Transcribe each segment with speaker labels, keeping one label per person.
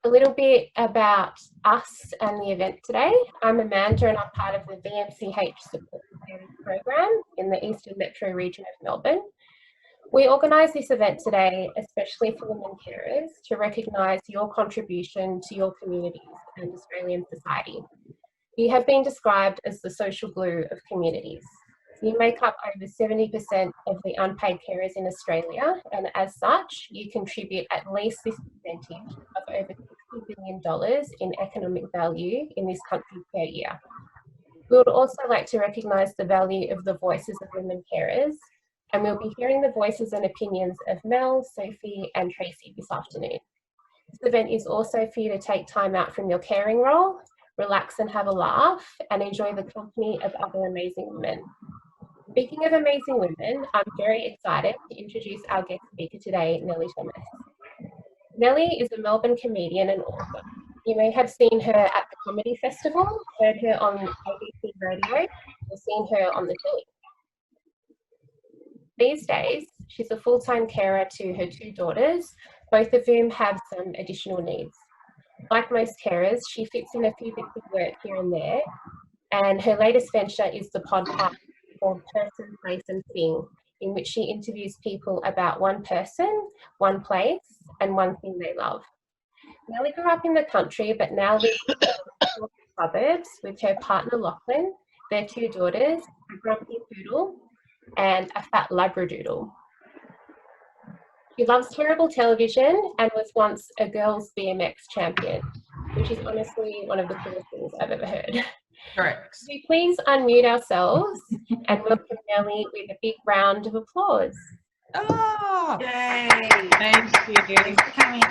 Speaker 1: A little bit about us and the event today. I'm Amanda and I'm part of the VMCH support program in the Eastern Metro region of Melbourne. We organise this event today, especially for women carers, to recognise your contribution to your communities and Australian society. You have been described as the social glue of communities. You make up over 70% of the unpaid carers in Australia, and as such, you contribute at least this percentage of over $60 billion in economic value in this country per year. We would also like to recognise the value of the voices of women carers, and we'll be hearing the voices and opinions of Mel, Sophie and Tracy this afternoon. This event is also for you to take time out from your caring role, relax and have a laugh, and enjoy the company of other amazing women. Speaking of amazing women, I'm very excited to introduce our guest speaker today, Nelly Thomas. Nelly is a Melbourne comedian and author. You may have seen her at the Comedy Festival, heard her on ABC Radio, or seen her on the telly. These days, she's a full-time carer to her two daughters, both of whom have some additional needs. Like most carers, she fits in a few bits of work here and there, and her latest venture is the podcast called Person, Place and Thing, in which she interviews people about one person, one place, and one thing they love. Nelly grew up in the country, but now lives in the suburbs with her partner Lachlan, their two daughters, a grumpy poodle, and a fat labradoodle. She loves terrible television and was once a girls' VMCH champion, which is honestly one of the coolest things I've ever heard.
Speaker 2: Correct.
Speaker 1: So please unmute ourselves and welcome Nelly with a big round of applause.
Speaker 2: Oh,
Speaker 3: Yay!
Speaker 2: thank you.
Speaker 3: Thanks for coming.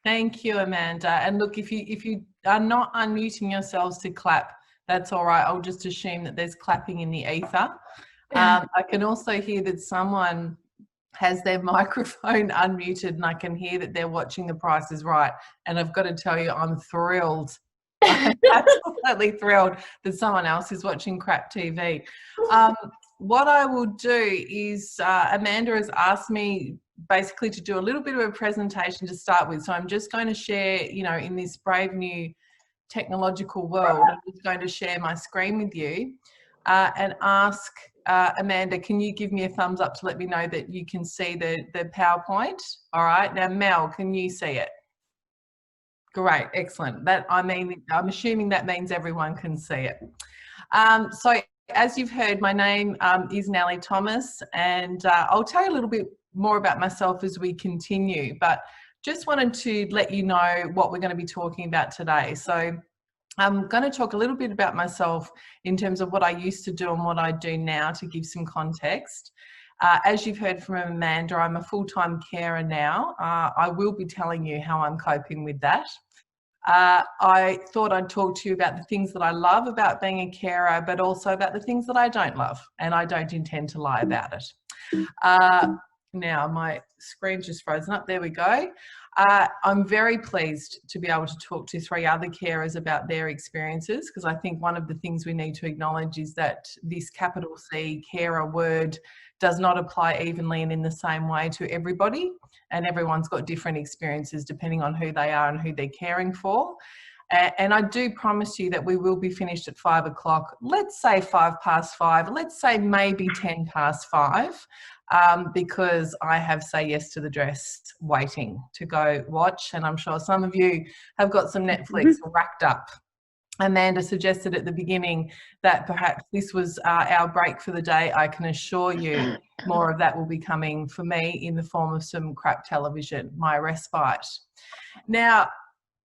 Speaker 2: Thank you, Amanda. And look, if you are not unmuting yourselves to clap, that's all right. I'll just assume that there's clapping in the ether. I can also hear that someone has their microphone unmuted, and I can hear that they're watching The Price is Right. And I've got to tell you, I'm thrilled. I'm absolutely thrilled that someone else is watching crap TV. What I will do is Amanda has asked me basically to do a little bit of a presentation to start with. So I'm just going to share, in this brave new technological world, I'm just going to share my screen with you and ask Amanda, can you give me a thumbs up to let me know that you can see the PowerPoint? All right. Now, Mel, can you see it? Great, excellent. I'm assuming that means everyone can see it. So as you've heard, my name is Nelly Thomas, and I'll tell you a little bit more about myself as we continue, but just wanted to let you know what we're going to be talking about today. So I'm going to talk a little bit about myself in terms of what I used to do and what I do now to give some context. As you've heard from Amanda, I'm a full-time carer now. I will be telling you how I'm coping with that. I thought I'd talk to you about the things that I love about being a carer, but also about the things that I don't love, and I don't intend to lie about it. Now my screen's just frozen up. There we go. I'm very pleased to be able to talk to three other carers about their experiences, because I think one of the things we need to acknowledge is that this capital C carer word does not apply evenly and in the same way to everybody, and everyone's got different experiences depending on who they are and who they're caring for. And I do promise you that we will be finished at 5 o'clock. Let's say 5:05. Let's say maybe 5:10, because I have Say Yes to the Dress waiting to go watch, and I'm sure some of you have got some Netflix racked up. Amanda suggested at the beginning that perhaps this was our break for the day. I can assure you more of that will be coming for me in the form of some crap television, my respite. Now,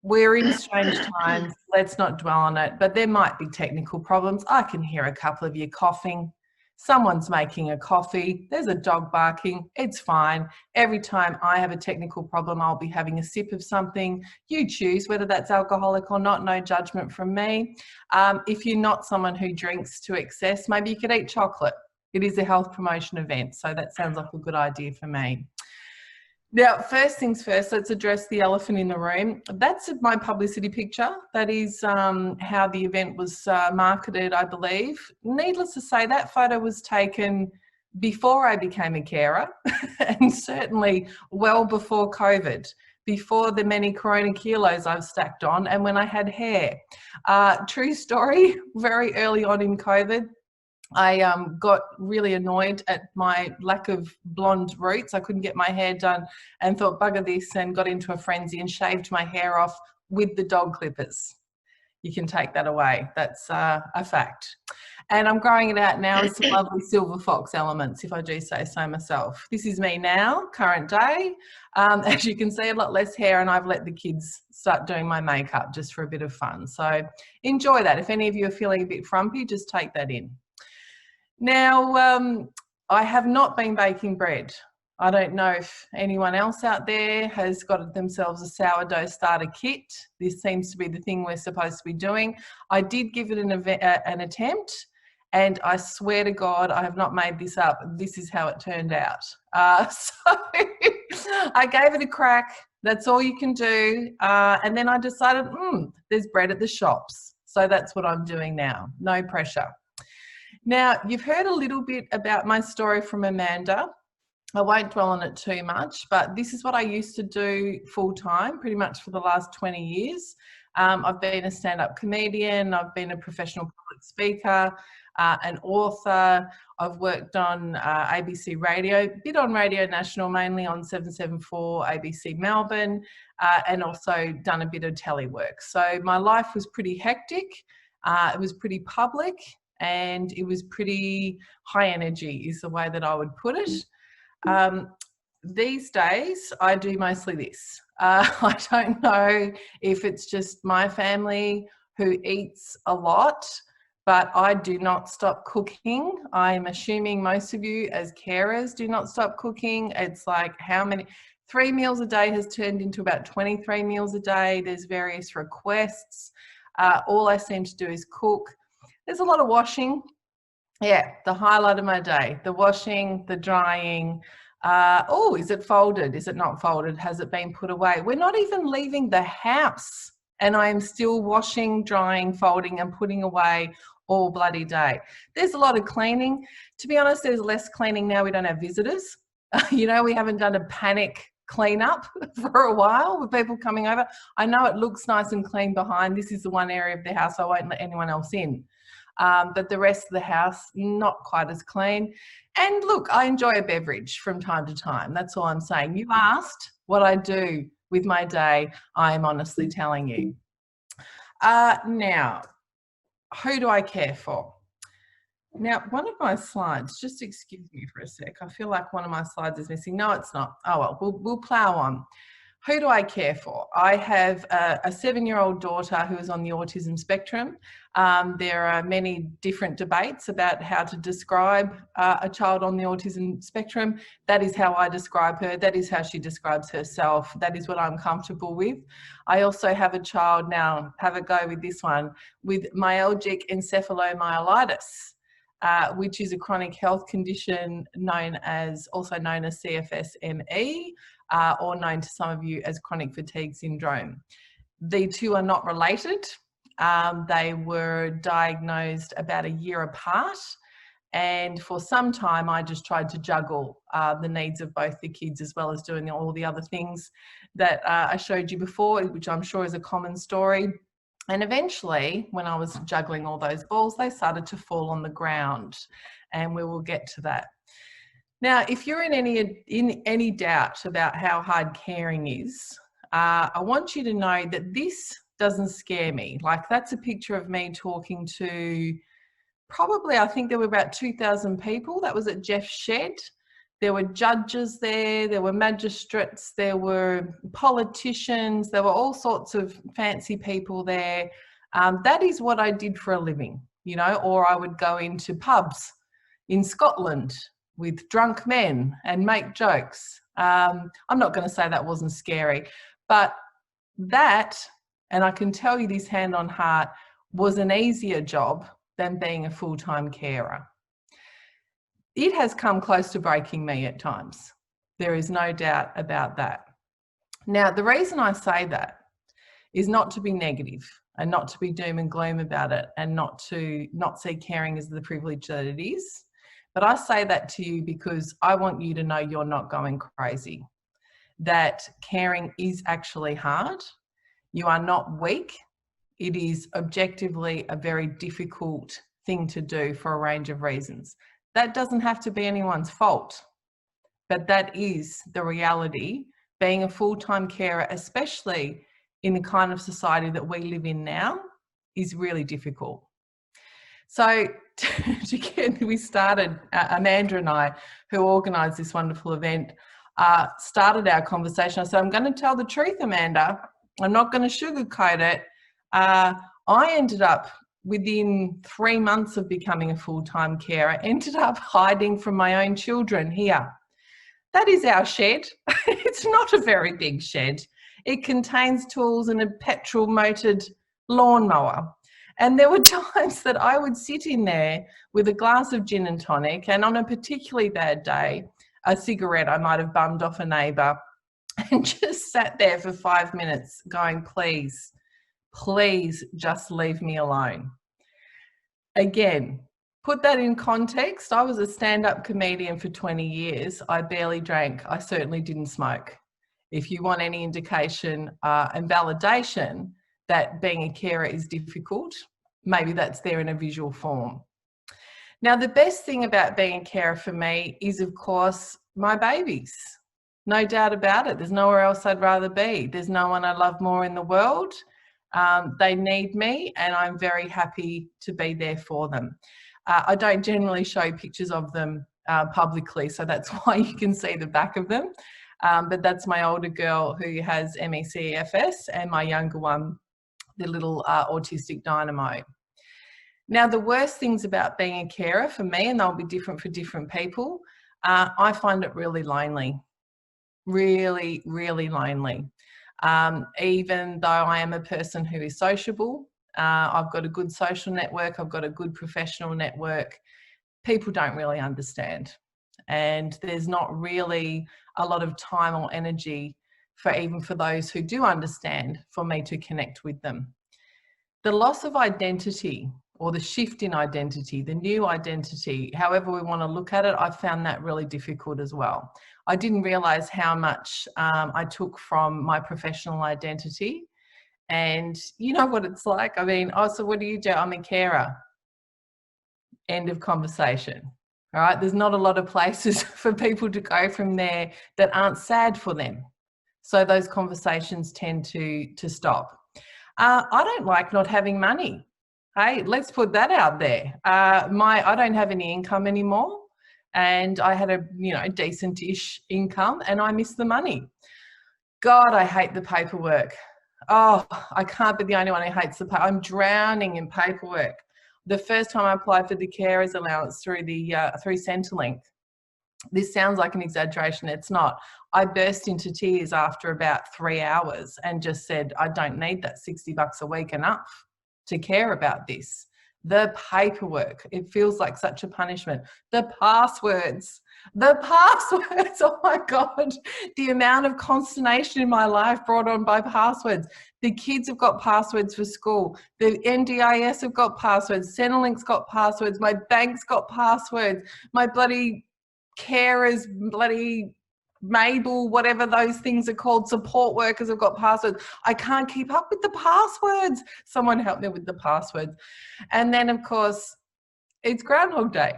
Speaker 2: we're in strange times. Let's not dwell on it, but there might be technical problems. I can hear a couple of you coughing. Someone's making a coffee. There's a dog barking. It's fine. Every time I have a technical problem, I'll be having a sip of something. You choose whether that's alcoholic or not. No judgment from me. If you're not someone who drinks to excess, maybe you could eat chocolate. It is a health promotion event, so that sounds like a good idea for me. Now, first things first, let's address the elephant in the room. That's my publicity picture. That is how the event was marketed, I believe. Needless to say, that photo was taken before I became a carer and certainly well before COVID, before the many corona kilos I've stacked on, and when I had hair. True story, very early on in COVID, I got really annoyed at my lack of blonde roots. I couldn't get my hair done and thought, bugger this, and got into a frenzy and shaved my hair off with the dog clippers. You can take that away. That's a fact. And I'm growing it out now with some lovely silver fox elements, if I do say so myself. This is me now, current day. As you can see, a lot less hair, and I've let the kids start doing my makeup just for a bit of fun. So enjoy that. If any of you are feeling a bit frumpy, just take that in. Now, I have not been baking bread. I don't know if anyone else out there has got themselves a sourdough starter kit. This seems to be the thing we're supposed to be doing. I did give it an attempt, and I swear to God, I have not made this up. This is how it turned out. So I gave it a crack. That's all you can do. And then I decided, there's bread at the shops. So that's what I'm doing now. No pressure. Now, you've heard a little bit about my story from Amanda. I won't dwell on it too much, but this is what I used to do full time, pretty much for the last 20 years. I've been a stand-up comedian. I've been a professional public speaker, an author. I've worked on ABC Radio, a bit on Radio National, mainly on 774 ABC Melbourne, and also done a bit of telework. So my life was pretty hectic. It was pretty public, and it was pretty high energy is the way that I would put it. These days, I do mostly this. I don't know if it's just my family who eats a lot, but I do not stop cooking. I'm assuming most of you as carers do not stop cooking. It's like 3 meals a day has turned into about 23 meals a day. There's various requests. All I seem to do is cook. There's a lot of washing. Yeah, the highlight of my day, the washing, the drying. Is it folded? Is it not folded? Has it been put away? We're not even leaving the house, and I am still washing, drying, folding, and putting away all bloody day. There's a lot of cleaning. To be honest, there's less cleaning now. We don't have visitors. We haven't done a panic cleanup for a while with people coming over. I know it looks nice and clean behind. This is the one area of the house I won't let anyone else in. But the rest of the house, not quite as clean. And look, I enjoy a beverage from time to time. That's all I'm saying. You asked what I do with my day. I am honestly telling you. Now, who do I care for? Now, one of my slides, just excuse me for a sec. I feel like one of my slides is missing. No, it's not. Oh, well, we'll plow on. Who do I care for? I have a 7-year-old daughter who is on the autism spectrum. There are many different debates about how to describe a child on the autism spectrum. That is how I describe her. That is how she describes herself. That is what I'm comfortable with. I also have a child now, have a go with this one, with myalgic encephalomyelitis, which is a chronic health condition also known as CFS-ME. Or known to some of you as chronic fatigue syndrome. The two are not related. They were diagnosed about a year apart, and for some time I just tried to juggle the needs of both the kids as well as doing all the other things that I showed you before, which I'm sure is a common story. And eventually, when I was juggling all those balls, they started to fall on the ground, and we will get to that. Now, if you're in any doubt about how hard caring is, I want you to know that this doesn't scare me. Like, that's a picture of me talking to probably, I think there were about 2,000 people. That was at Jeff's shed. There were judges there were magistrates, there were politicians, there were all sorts of fancy people there. That is what I did for a living, or I would go into pubs in Scotland with drunk men and make jokes. I'm not going to say that wasn't scary, but that, and I can tell you this hand on heart, was an easier job than being a full-time carer. It has come close to breaking me at times. There is no doubt about that. Now, the reason I say that is not to be negative and not to be doom and gloom about it and not see caring as the privilege that it is. But I say that to you because I want you to know you're not going crazy. that caring is actually hard. You are not weak. It is objectively a very difficult thing to do for a range of reasons. That doesn't have to be anyone's fault, but that is the reality. Being a full-time carer, especially in the kind of society that we live in now, is really difficult. So to get we started, Amanda and I, who organised this wonderful event, started our conversation. I said, I'm going to tell the truth, Amanda. I'm not going to sugarcoat it. I ended up, within 3 months of becoming a full-time carer, ended up hiding from my own children here. That is our shed. It's not a very big shed. It contains tools and a petrol-motored lawnmower. And there were times that I would sit in there with a glass of gin and tonic, and on a particularly bad day, a cigarette I might have bummed off a neighbour, and just sat there for 5 minutes going, please, please just leave me alone. Again, put that in context. I was a stand-up comedian for 20 years. I barely drank. I certainly didn't smoke. If you want any indication and validation that being a carer is difficult, maybe that's there in a visual form. Now, the best thing about being a carer for me is, of course, my babies. No doubt about it. There's nowhere else I'd rather be. There's no one I love more in the world. They need me, and I'm very happy to be there for them. I don't generally show pictures of them publicly, so that's why you can see the back of them. But that's my older girl who has MECFS, and my younger one, the little autistic dynamo. Now, the worst things about being a carer for me, and they'll be different for different people, I find it really lonely. Really, really lonely. Even though I am a person who is sociable, I've got a good social network, I've got a good professional network, people don't really understand. And there's not really a lot of time or energy even for those who do understand, for me to connect with them. The loss of identity, or the shift in identity, the new identity, however we want to look at it, I found that really difficult as well. I didn't realise how much I took from my professional identity. And you know what it's like. I mean, oh, so what do you do? I'm a carer. End of conversation. All right. There's not a lot of places for people to go from there that aren't sad for them. So those conversations tend to stop. I don't like not having money. Hey, let's put that out there. I don't have any income anymore, and I had a decent-ish income, and I miss the money. God, I hate the paperwork. Oh, I can't be the only one who hates the paper. I'm drowning in paperwork. The first time I applied for the carers allowance through Centrelink, this sounds like an exaggeration. It's not. I burst into tears after about 3 hours and just said, I don't need that $60 a week enough to care about this. The paperwork, it feels like such a punishment. The passwords, oh my God, the amount of consternation in my life brought on by passwords. The kids have got passwords for school. The NDIS have got passwords. Centrelink's got passwords. My bank's got passwords. My bloody carers, bloody Mabel, whatever those things are called, support workers have got passwords. I can't keep up with the passwords. Someone help me with the passwords. And then, of course, it's Groundhog Day.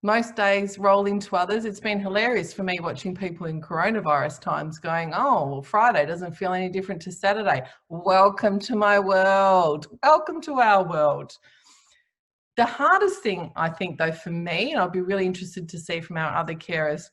Speaker 2: Most days roll into others. It's been hilarious for me watching people in coronavirus times going, oh, well, Friday doesn't feel any different to Saturday. Welcome to my world. Welcome to our world. The hardest thing, I think, though, for me, and I'll be really interested to see from our other carers,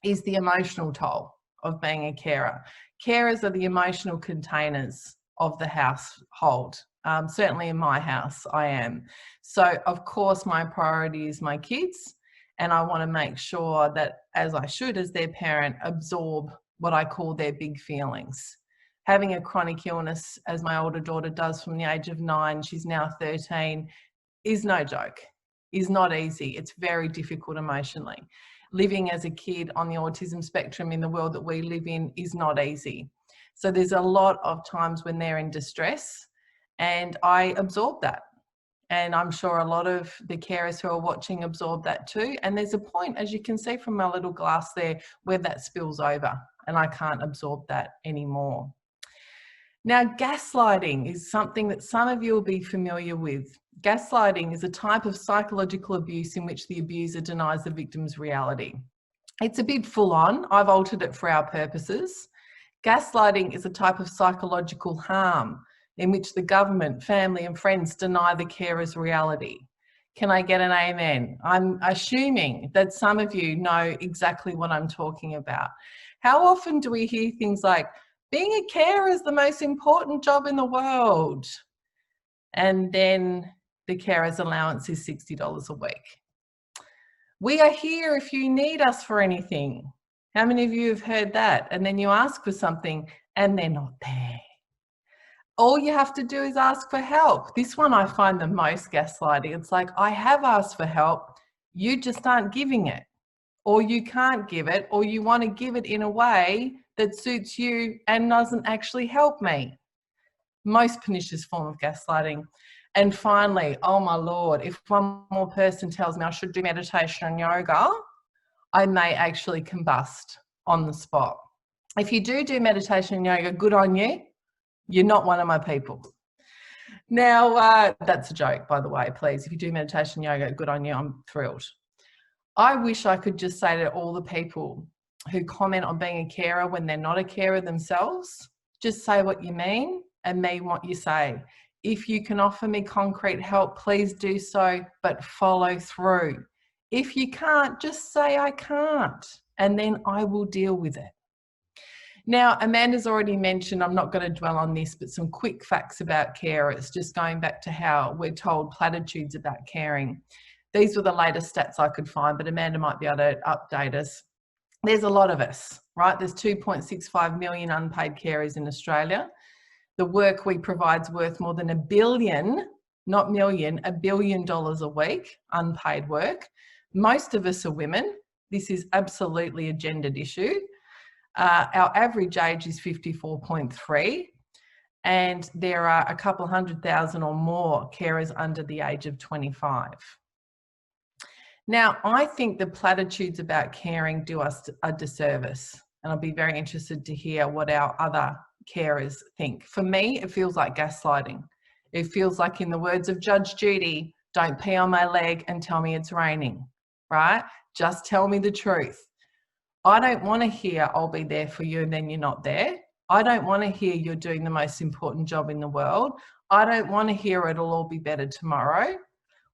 Speaker 2: is the emotional toll of being a carer. Carers are the emotional containers of the household. Certainly in my house, I am. So, of course, my priority is my kids, and I want to make sure that, as I should, as their parent, absorb what I call their big feelings. Having a chronic illness, as my older daughter does from the age of 9, she's now 13, is no joke, is not easy. It's very difficult emotionally. Living as a kid on the autism spectrum in the world that we live in is not easy. So there's a lot of times when they're in distress, and I absorb that. And I'm sure a lot of the carers who are watching absorb that too. And there's a point, as you can see from my little glass there, where that spills over and I can't absorb that anymore. Now, gaslighting is something that some of you will be familiar with. Gaslighting is a type of psychological abuse in which the abuser denies the victim's reality. It's a bit full on. I've altered it for our purposes. Gaslighting is a type of psychological harm in which the government, family and friends deny the carer's reality. Can I get an amen? I'm assuming that some of you know exactly what I'm talking about. How often do we hear things like, being a carer is the most important job in the world? And then the carer's allowance is $60 a week. We are here if you need us for anything. How many of you have heard that? And then you ask for something and they're not there. All you have to do is ask for help. This one I find the most gaslighting. It's like, I have asked for help, you just aren't giving it, or you can't give it, or you want to give it in a way that suits you and doesn't actually help me. Most pernicious form of gaslighting. And finally, oh my Lord, if one more person tells me I should do meditation and yoga, I may actually combust on the spot. If you do meditation and yoga, good on you. You're not one of my people. Now, that's a joke, by the way, please. If you do meditation and yoga, good on you. I'm thrilled. I wish I could just say to all the people who comment on being a carer when they're not a carer themselves, just say what you mean and mean what you say. If you can offer me concrete help, please do so, but follow through. If you can't, just say I can't, and then I will deal with it. Now, Amanda's already mentioned, I'm not going to dwell on this, but some quick facts about carers, just going back to how we're told platitudes about caring. These were the latest stats I could find, but Amanda might be able to update us. There's a lot of us, right? There's 2.65 million unpaid carers in Australia. The work we provide is worth more than $1 billion, not million, $1 billion a week, unpaid work. Most of us are women. This is absolutely a gendered issue. Our average age is 54.3, and there are a couple 100,000 or more carers under the age of 25. Now, I think the platitudes about caring do us a disservice, and I'll be very interested to hear what our other carers think. For me, it feels like gaslighting. It feels like, in the words of Judge Judy, don't pee on my leg and tell me it's raining, right? Just tell me the truth. I don't want to hear I'll be there for you and then you're not there. I don't want to hear you're doing the most important job in the world. I don't want to hear it'll all be better tomorrow.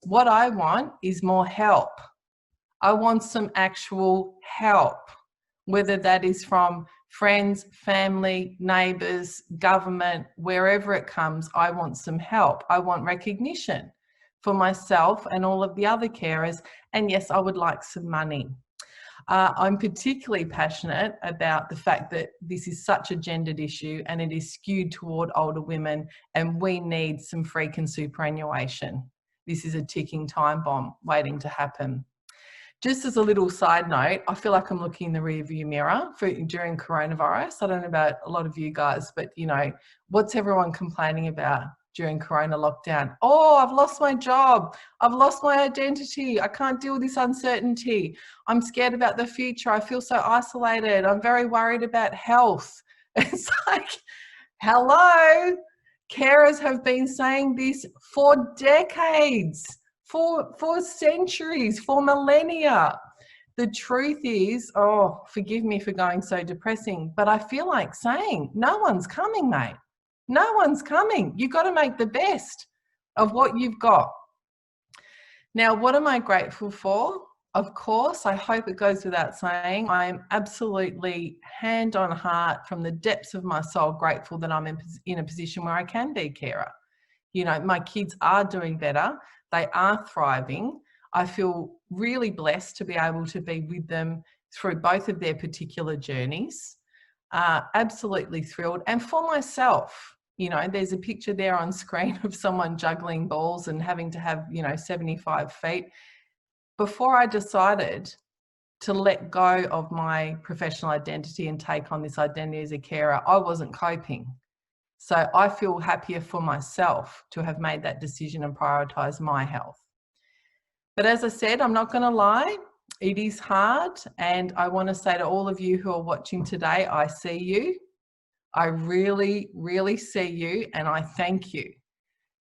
Speaker 2: What I want is more help. I want some actual help, whether that is from friends, family, neighbours, government, wherever it comes. I want some help. I want recognition for myself and all of the other carers. And yes, I would like some money. I'm particularly passionate about the fact that this is such a gendered issue and it is skewed toward older women, and we need some freaking superannuation. This is a ticking time bomb waiting to happen. Just as a little side note, I feel like I'm looking in the rearview mirror during coronavirus. I don't know about a lot of you guys, but you know, what's everyone complaining about during corona lockdown? Oh, I've lost my job. I've lost my identity. I can't deal with this uncertainty. I'm scared about the future. I feel so isolated. I'm very worried about health. It's like, hello, carers have been saying this for decades, for centuries, for millennia. The truth is, oh, forgive me for going so depressing, but I feel like saying, no one's coming, mate. No one's coming. You've got to make the best of what you've got. Now, what am I grateful for? Of course, I hope it goes without saying, I am absolutely hand on heart from the depths of my soul grateful that I'm in a position where I can be a carer. You know, my kids are doing better. They are thriving. I feel really blessed to be able to be with them through both of their particular journeys. Absolutely thrilled. And for myself, you know, there's a picture there on screen of someone juggling balls and having to have, 75 feet. Before I decided to let go of my professional identity and take on this identity as a carer, I wasn't coping. So I feel happier for myself to have made that decision and prioritize my health. But as I said, I'm not going to lie, it is hard. And I want to say to all of you who are watching today, I see you. I really, really see you, and I thank you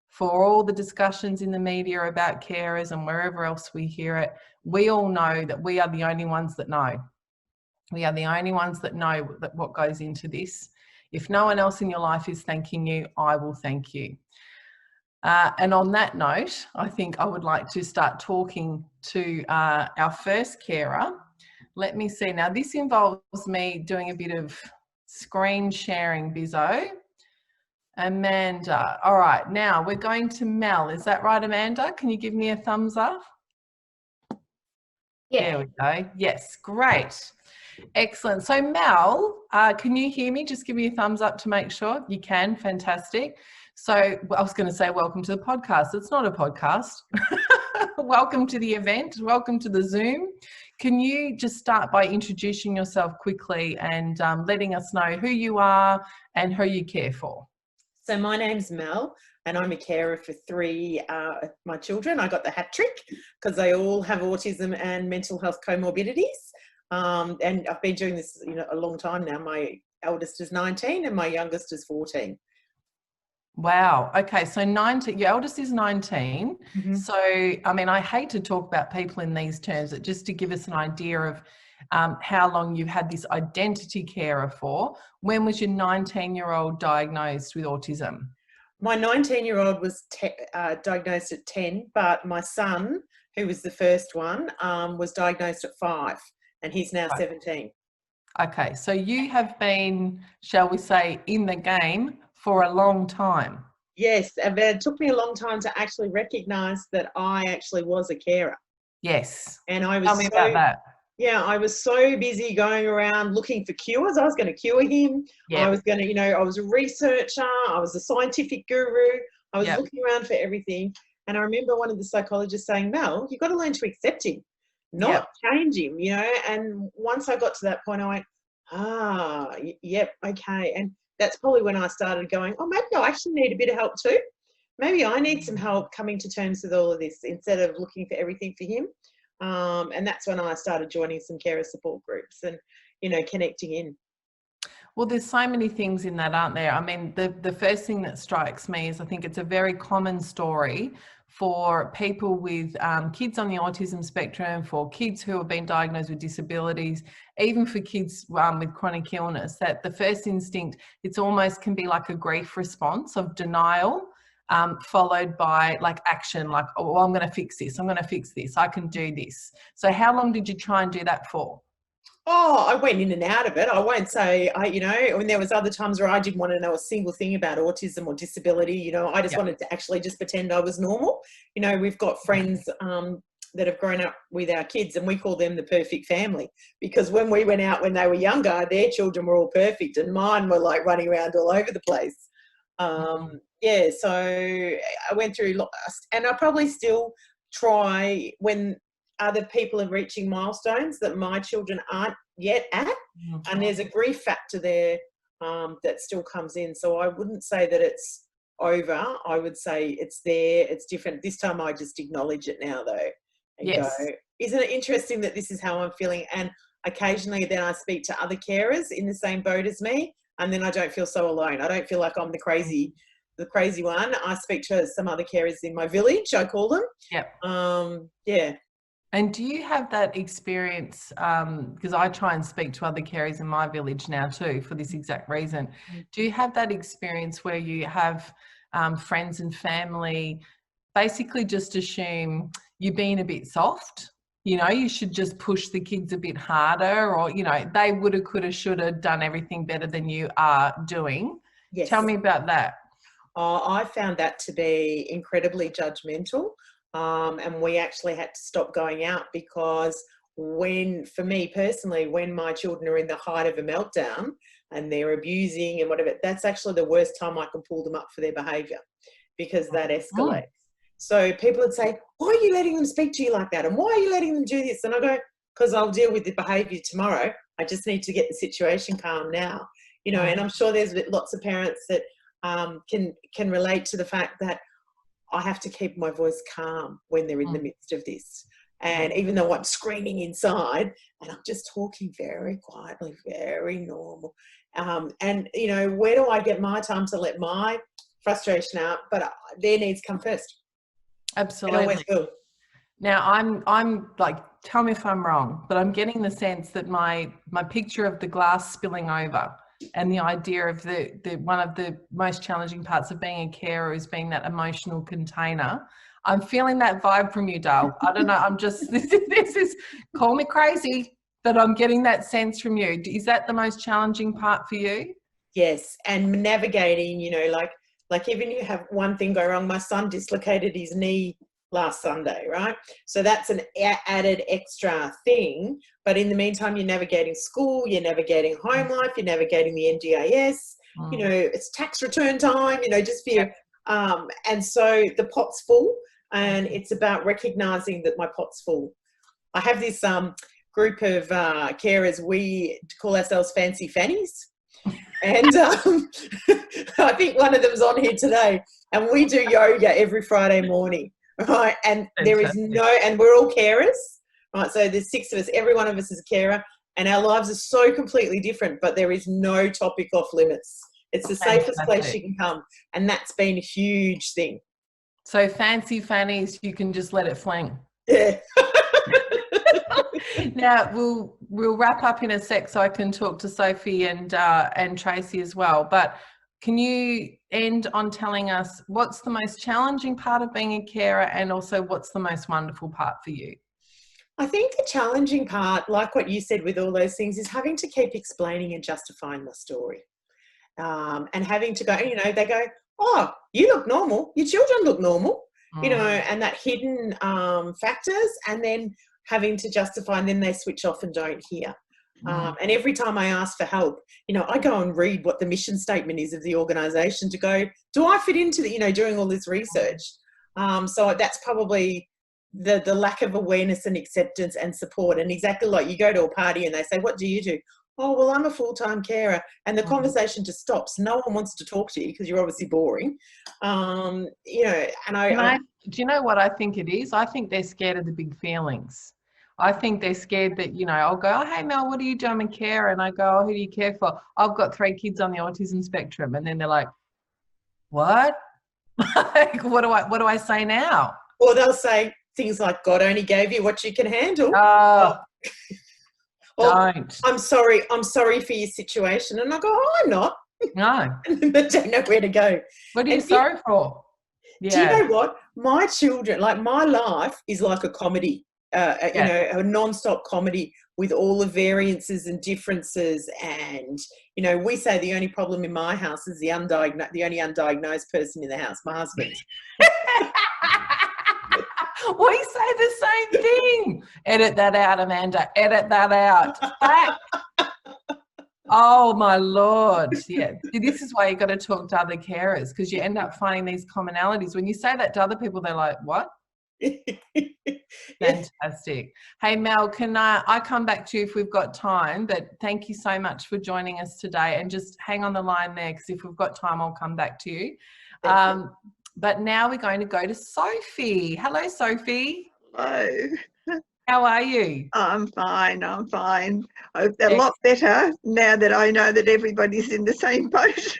Speaker 2: for all the discussions in the media about carers and wherever else we hear it. We all know that we are the only ones that know. We are the only ones that know that what goes into this. If no one else in your life is thanking you, I will thank you. And on that note, I think I would like to start talking to our first carer. Let me see. Now, this involves me doing a bit of screen sharing, Bizzo. Amanda. All right, now we're going to Mel. Is that right, Amanda? Can you give me a thumbs up?
Speaker 1: Yeah.
Speaker 2: There we go. Yes, great. Excellent. So Mel, can you hear me? Just give me a thumbs up to make sure you can. Fantastic. So I was going to say welcome to the podcast. It's not a podcast. Welcome to the event. Welcome to the Zoom. Can you just start by introducing yourself quickly and letting us know who you are and who you care for?
Speaker 3: So my name's Mel, and I'm a carer for three my children. I got the hat trick because they all have autism and mental health comorbidities. And I've been doing this, a long time now. My eldest is 19 and my youngest is 14.
Speaker 2: Wow. Okay. So 19, your eldest is 19.
Speaker 3: Mm-hmm.
Speaker 2: So, I mean, I hate to talk about people in these terms, but just to give us an idea of how long you've had this identity carer for. When was your 19-year-old diagnosed with autism?
Speaker 3: My 19-year-old was diagnosed at 10, but my son, who was the first one, was diagnosed at 5, and he's now 17.
Speaker 2: Okay. So you have been, shall we say, in the game for a long time.
Speaker 3: Yes, but it took me a long time to actually recognise that I actually was a carer.
Speaker 2: Yes.
Speaker 3: And I was
Speaker 2: Tell me about that.
Speaker 3: Yeah, I was so busy going around looking for cures. I was going to cure him.
Speaker 2: Yep.
Speaker 3: I was going to, I was a researcher. I was a scientific guru. I was looking around for everything. And I remember one of the psychologists saying, Mel, you've got to learn to accept him, not change him, And once I got to that point, I went, yep, okay. And that's probably when I started going, oh, maybe I actually need a bit of help too. Maybe I need some help coming to terms with all of this instead of looking for everything for him. And that's when I started joining some carer support groups and, connecting in.
Speaker 2: Well, there's so many things in that, aren't there? I mean, the first thing that strikes me is I think it's a very common story for people with kids on the autism spectrum, for kids who have been diagnosed with disabilities, even for kids with chronic illness, that the first instinct, it's almost can be like a grief response of denial, followed by like action, like, oh, well, I'm going to fix this. I'm going to fix this. I can do this. So how long did you try and do that for?
Speaker 3: Oh, I went in and out of it. I won't say, when there was other times where I didn't want to know a single thing about autism or disability, I just wanted to actually just pretend I was normal. We've got friends that have grown up with our kids and we call them the perfect family because when we went out when they were younger, their children were all perfect and mine were like running around all over the place. So I went through, and I probably still try when other people are reaching milestones that my children aren't yet at, and there's a grief factor there that still comes in. So I wouldn't say that it's over. I would say it's there. It's different. This time I just acknowledge it now, though, and go, isn't it interesting that this is how I'm feeling? And occasionally then I speak to other carers in the same boat as me, and then I don't feel so alone. I don't feel like I'm the crazy one. I speak to some other carers in my village, I call them.
Speaker 2: And do you have that experience, because I try and speak to other carers in my village now too for this exact reason. Do you have that experience where you have friends and family basically just assume you're being a bit soft? You should just push the kids a bit harder, or, they woulda, coulda, shoulda done everything better than you are doing.
Speaker 3: Yes.
Speaker 2: Tell me about that.
Speaker 3: I found that to be incredibly judgmental. And we actually had to stop going out because for me personally, when my children are in the height of a meltdown and they're abusing and whatever, that's actually the worst time I can pull them up for their behaviour because that escalates. So people would say, why are you letting them speak to you like that? And why are you letting them do this? And I go, because I'll deal with the behaviour tomorrow. I just need to get the situation calm now. And I'm sure there's lots of parents that can relate to the fact that I have to keep my voice calm when they're in the midst of this. And even though I'm screaming inside, and I'm just talking very quietly, very normal. And, you know, where do I get my time to let my frustration out? But their needs come first.
Speaker 2: Absolutely.
Speaker 3: It always will.
Speaker 2: Now, I'm like, tell me if I'm wrong, but I'm getting the sense that my picture of the glass spilling over and the idea of the one of the most challenging parts of being a carer is being that emotional container. I'm feeling that vibe from you, Dale. I don't know. I'm just, this is, call me crazy, but I'm getting that sense from you. Is that the most challenging part for you?
Speaker 3: Yes. And navigating, you know, like even you have one thing go wrong. My son dislocated his knee last Sunday, right? So that's an added extra thing. But in the meantime, you're navigating school, you're navigating home life, you're navigating the NDIS, you know, it's tax return time, you know, just for and so the pot's full, and it's about recognizing that my pot's full. I have this group of carers, we call ourselves Fancy Fannies. And I think one of them's on here today, and we do yoga every Friday morning. Right, and there is and we're all carers, right? So there's 6 of us, every one of us is a carer, and our lives are so completely different, but there is no topic off limits. It's the safest place you can come, and that's been a huge thing.
Speaker 2: So Fancy Fannies, you can just let it fling.
Speaker 3: Yeah.
Speaker 2: Now we'll wrap up in a sec so I can talk to Sophie and Tracy as well, but can you end on telling us what's the most challenging part of being a carer, and also what's the most wonderful part for you?
Speaker 3: I think the challenging part, like what you said with all those things, is having to keep explaining and justifying my story. And having to go, you know, they go, oh, you look normal, your children look normal, you know, and that hidden factors, and then having to justify, and then they switch off and don't hear. And every time I ask for help, you know, I go and read what the mission statement is of the organisation to go, do I fit into the, you know, doing all this research? So that's probably the lack of awareness and acceptance and support. And exactly like you go to a party and they say, what do you do? Oh, well, I'm a full-time carer. And the conversation just stops. No one wants to talk to you because you're obviously boring. You know, and
Speaker 2: do you know what I think it is? I think they're scared of the big feelings. I think they're scared that, you know, I'll go, oh, hey, Mel, what do you do? I'm a carer. And I go, oh, who do you care for? I've got 3 kids on the autism spectrum. And then they're like, what? Like, what do I say now?
Speaker 3: Or they'll say things like, God only gave you what you can handle.
Speaker 2: Don't.
Speaker 3: I'm sorry for your situation. And I go, oh, I'm not.
Speaker 2: No.
Speaker 3: And they don't know where to go.
Speaker 2: What are you sorry for?
Speaker 3: Yeah. Do you know what? My children, like my life is like a comedy. You know, a non-stop comedy with all the variances and differences. And, you know, we say the only problem in my house is the only undiagnosed person in the house, my husband.
Speaker 2: We say the same thing. Edit that out, Amanda. Edit that out. Oh, my Lord. Yeah. This is why you got to talk to other carers, because you end up finding these commonalities. When you say that to other people, they're like, what? Fantastic. Hey, Mel, can I come back to you if we've got time? But thank you so much for joining us today, and just hang on the line there, because if we've got time, I'll come back to you. But now we're going to go to Sophie. Hello, Sophie.
Speaker 4: Hello.
Speaker 2: How are you?
Speaker 4: I'm fine. A lot better now that I know that everybody's in the same boat.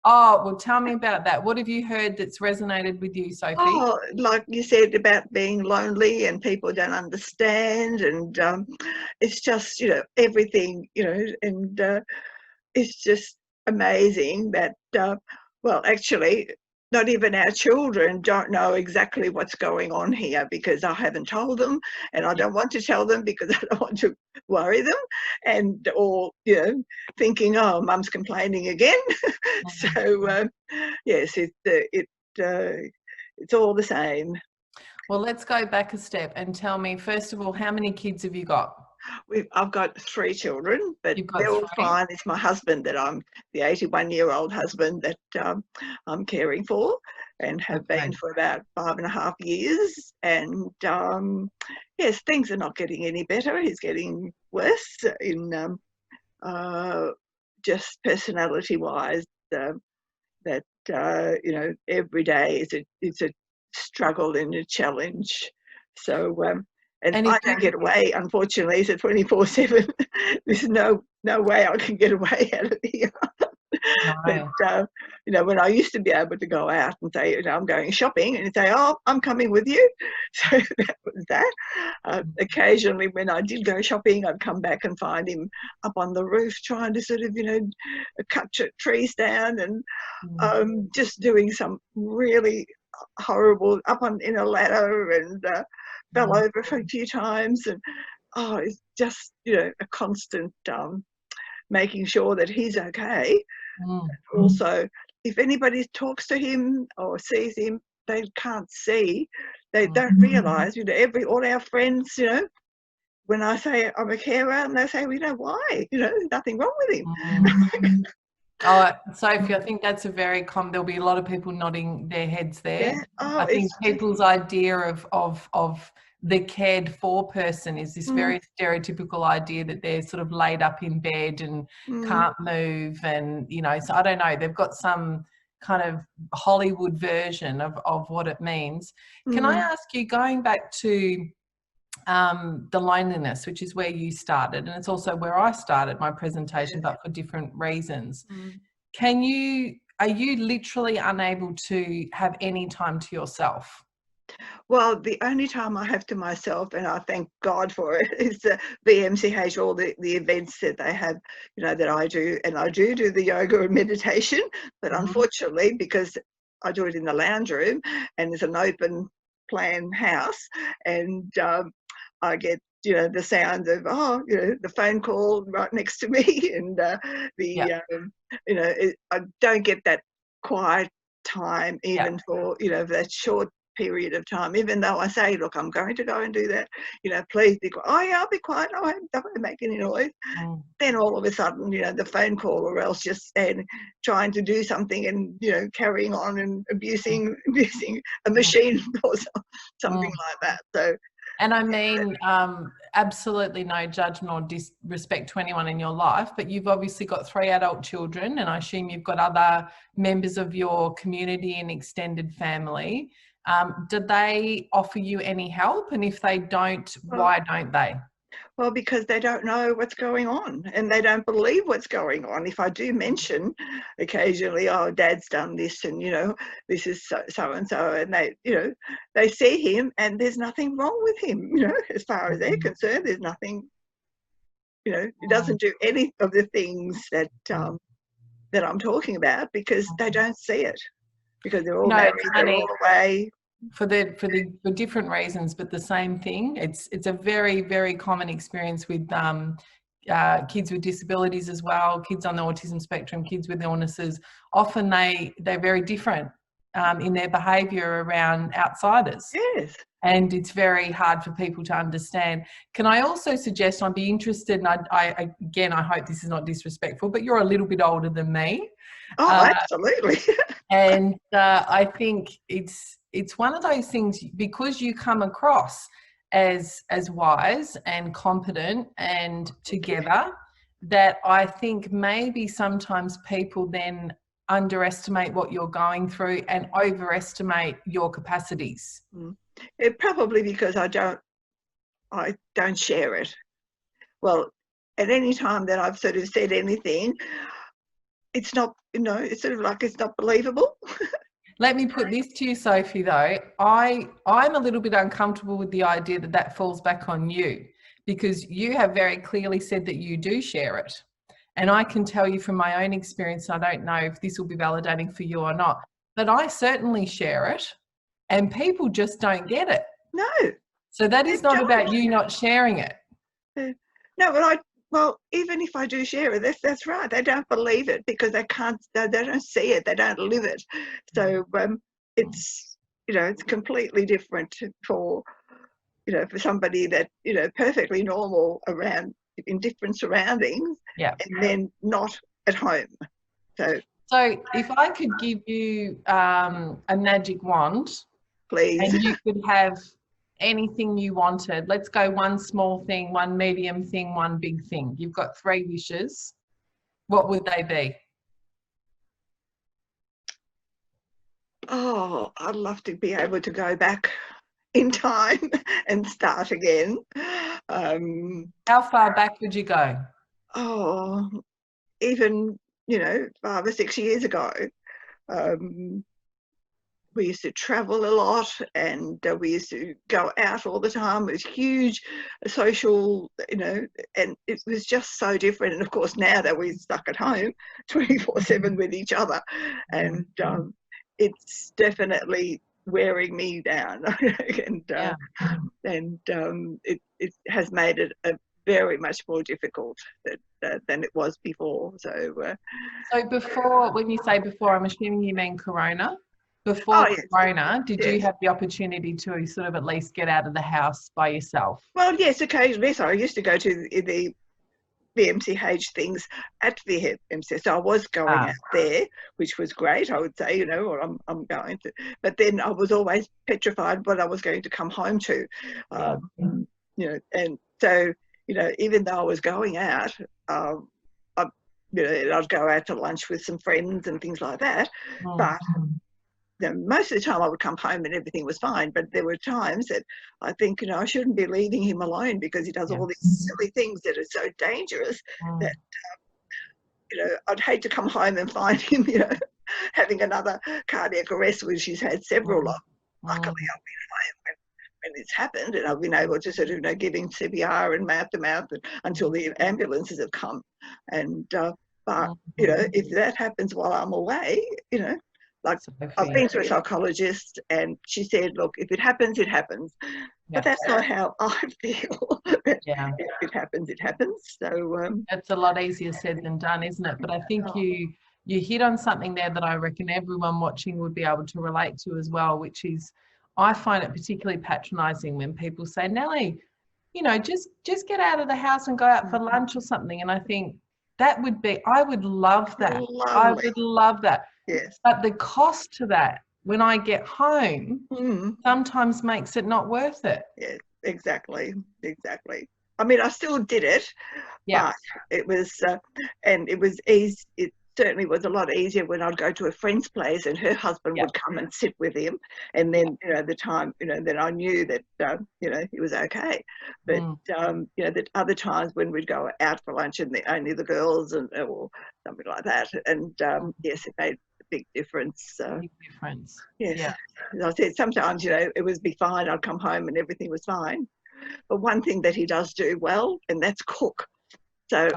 Speaker 2: Oh, well, tell me about that. What have you heard that's resonated with you, Sophie?
Speaker 4: Oh, like you said about being lonely and people don't understand, and it's just, you know, everything, you know, and it's just amazing that, well, actually, not even our children don't know exactly what's going on here, because I haven't told them, and I don't want to tell them because I don't want to worry them, and or, you know, thinking, oh, mum's complaining again. So yes, it's all the same.
Speaker 2: Well, let's go back a step and tell me, first of all, how many kids have you got?
Speaker 4: I've got 3 children, but they're all fine. It's my husband that the 81-year-old husband that I'm caring for, and have been for about 5.5 years. And yes, things are not getting any better. He's getting worse in just personality-wise. That you know, every day is a struggle and a challenge. So and
Speaker 2: And
Speaker 4: I
Speaker 2: if
Speaker 4: don't get away, unfortunately. So 24/7. There's no way I can get away out of here.
Speaker 2: no.
Speaker 4: But you know, when I used to be able to go out and say, you know, I'm going shopping, and say, oh, I'm coming with you. So that was that. Occasionally, when I did go shopping, I'd come back and find him up on the roof trying to sort of, you know, cut trees down and just doing some really horrible up on in a ladder and fell over a few times, and it's just, you know, a constant making sure that he's okay. Also, if anybody talks to him or sees him, they can't see, they don't realise, you know, all our friends, you know, when I say I'm a carer, and they say, well, you know, why? You know, there's nothing wrong with him.
Speaker 2: Oh, Sophie, I think that's a very common. There'll be a lot of people nodding their heads there.
Speaker 4: Yeah.
Speaker 2: I think people's idea of the cared for person is this very stereotypical idea that they're sort of laid up in bed and can't move, and, you know, so I don't know, they've got some kind of Hollywood version of what it means. Can I ask you, going back to the loneliness, which is where you started, and it's also where I started my presentation, but for different reasons. Are you literally unable to have any time to yourself?
Speaker 4: Well, the only time I have to myself, and I thank God for it, is the VMCH, all the events that they have, you know, that I do. And I do the yoga and meditation, but unfortunately, because I do it in the lounge room and it's an open plan house, and I get, you know, the sounds of, you know, the phone call right next to me, and you know, I don't get that quiet time even for, you know, that short period of time, even though I say, look, I'm going to go and do that, you know, please be quiet. Oh yeah, I'll be quiet. I don't make any noise. Then all of a sudden, you know, the phone call, or else just trying to do something and, you know, carrying on and abusing a machine or something like that. So,
Speaker 2: and I mean, absolutely no judgment or disrespect to anyone in your life, but you've obviously got 3 adult children, and I assume you've got other members of your community and extended family. Do they offer you any help? And if they don't, why don't they?
Speaker 4: Well, because they don't know what's going on, and they don't believe what's going on. If I do mention occasionally, oh, Dad's done this, and, you know, this is so and so, and they, you know, they see him and there's nothing wrong with him, you know, as far as they're concerned, there's nothing, you know, he doesn't do any of the things that that I'm talking about, because they don't see it, because they're all married, they're all away.
Speaker 2: For different reasons, but the same thing. It's a very, very common experience with kids with disabilities as well, kids on the autism spectrum, kids with illnesses. Often they're very different in their behaviour around outsiders.
Speaker 4: Yes.
Speaker 2: And it's very hard for people to understand. Can I also suggest, I'd be interested, and I hope this is not disrespectful, but you're a little bit older than me.
Speaker 4: Oh, absolutely.
Speaker 2: And I think it's one of those things, because you come across as wise and competent and together, that I think maybe sometimes people then underestimate what you're going through and overestimate your capacities.
Speaker 4: Probably because I don't share it. Well, at any time that I've sort of said anything, it's not, you know, it's sort of like it's not believable.
Speaker 2: Let me put this to you, Sophie, though. I'm a little bit uncomfortable with the idea that falls back on you, because you have very clearly said that you do share it. And I can tell you from my own experience, and I don't know if this will be validating for you or not, but I certainly share it, and people just don't get it.
Speaker 4: No.
Speaker 2: So that is not about you not sharing it.
Speaker 4: No, but well, even if I do share it, that's right. They don't believe it because they don't see it, they don't live it. So it's, you know, it's completely different for, you know, for somebody that, you know, perfectly normal around in different surroundings, and then not at home. So
Speaker 2: if I could give you a magic wand,
Speaker 4: please,
Speaker 2: and you could have anything you wanted. Let's go one small thing, one medium thing, one big thing. You've got 3 wishes. What would they be?
Speaker 4: Oh, I'd love to be able to go back in time and start again.
Speaker 2: How far back would you go?
Speaker 4: Oh, even, 5 or 6 years ago. We used to travel a lot, and we used to go out all the time. It was huge social, and it was just so different. And of course, now that we're stuck at home 24/7 with each other, and it's definitely wearing me down. and it has made it a very much more difficult than it was before. So
Speaker 2: before, when you say before, I'm assuming you mean Corona. Before Corona, did you have the opportunity to sort of at least get out of the house by yourself?
Speaker 4: Well, yes, occasionally. So I used to go to the VMCH things at VMCH. So I was going out there, which was great, I would say, or I'm going to. But then I was always petrified what I was going to come home to. And so, even though I was going out, I'd go out to lunch with some friends and things like that. But most of the time I would come home and everything was fine, but there were times that I think, I shouldn't be leaving him alone because he does all these silly things that are so dangerous that, I'd hate to come home and find him, having another cardiac arrest, which he's had several of. Luckily, I've been home when it's happened, and I've been able to sort of, give him CPR and mouth to mouth until the ambulances have come. And, but, if that happens while I'm away, like I've been to a psychologist and she said, look, if it happens, it happens. But that's not how I feel. If it happens, it happens. So
Speaker 2: it's a lot easier said than done, isn't it? But I think you hit on something there that I reckon everyone watching would be able to relate to as well, which is I find it particularly patronising when people say, Nelly, just get out of the house and go out for lunch or something. And I think that would be, I would love that.
Speaker 4: Lovely.
Speaker 2: I would love that.
Speaker 4: Yes.
Speaker 2: But the cost to that when I get home sometimes makes it not worth it.
Speaker 4: Yeah, exactly. I mean, I still did it, but it was, and it was easy. It certainly was a lot easier when I'd go to a friend's place and her husband would come and sit with him, and then the time then I knew that he was okay. But the other times when we'd go out for lunch and only the girls or something like that, and yes, it made a big difference.
Speaker 2: Big difference.
Speaker 4: Yes, as I said, sometimes it would be fine. I'd come home and everything was fine. But one thing that he does do well, and that's cook. So.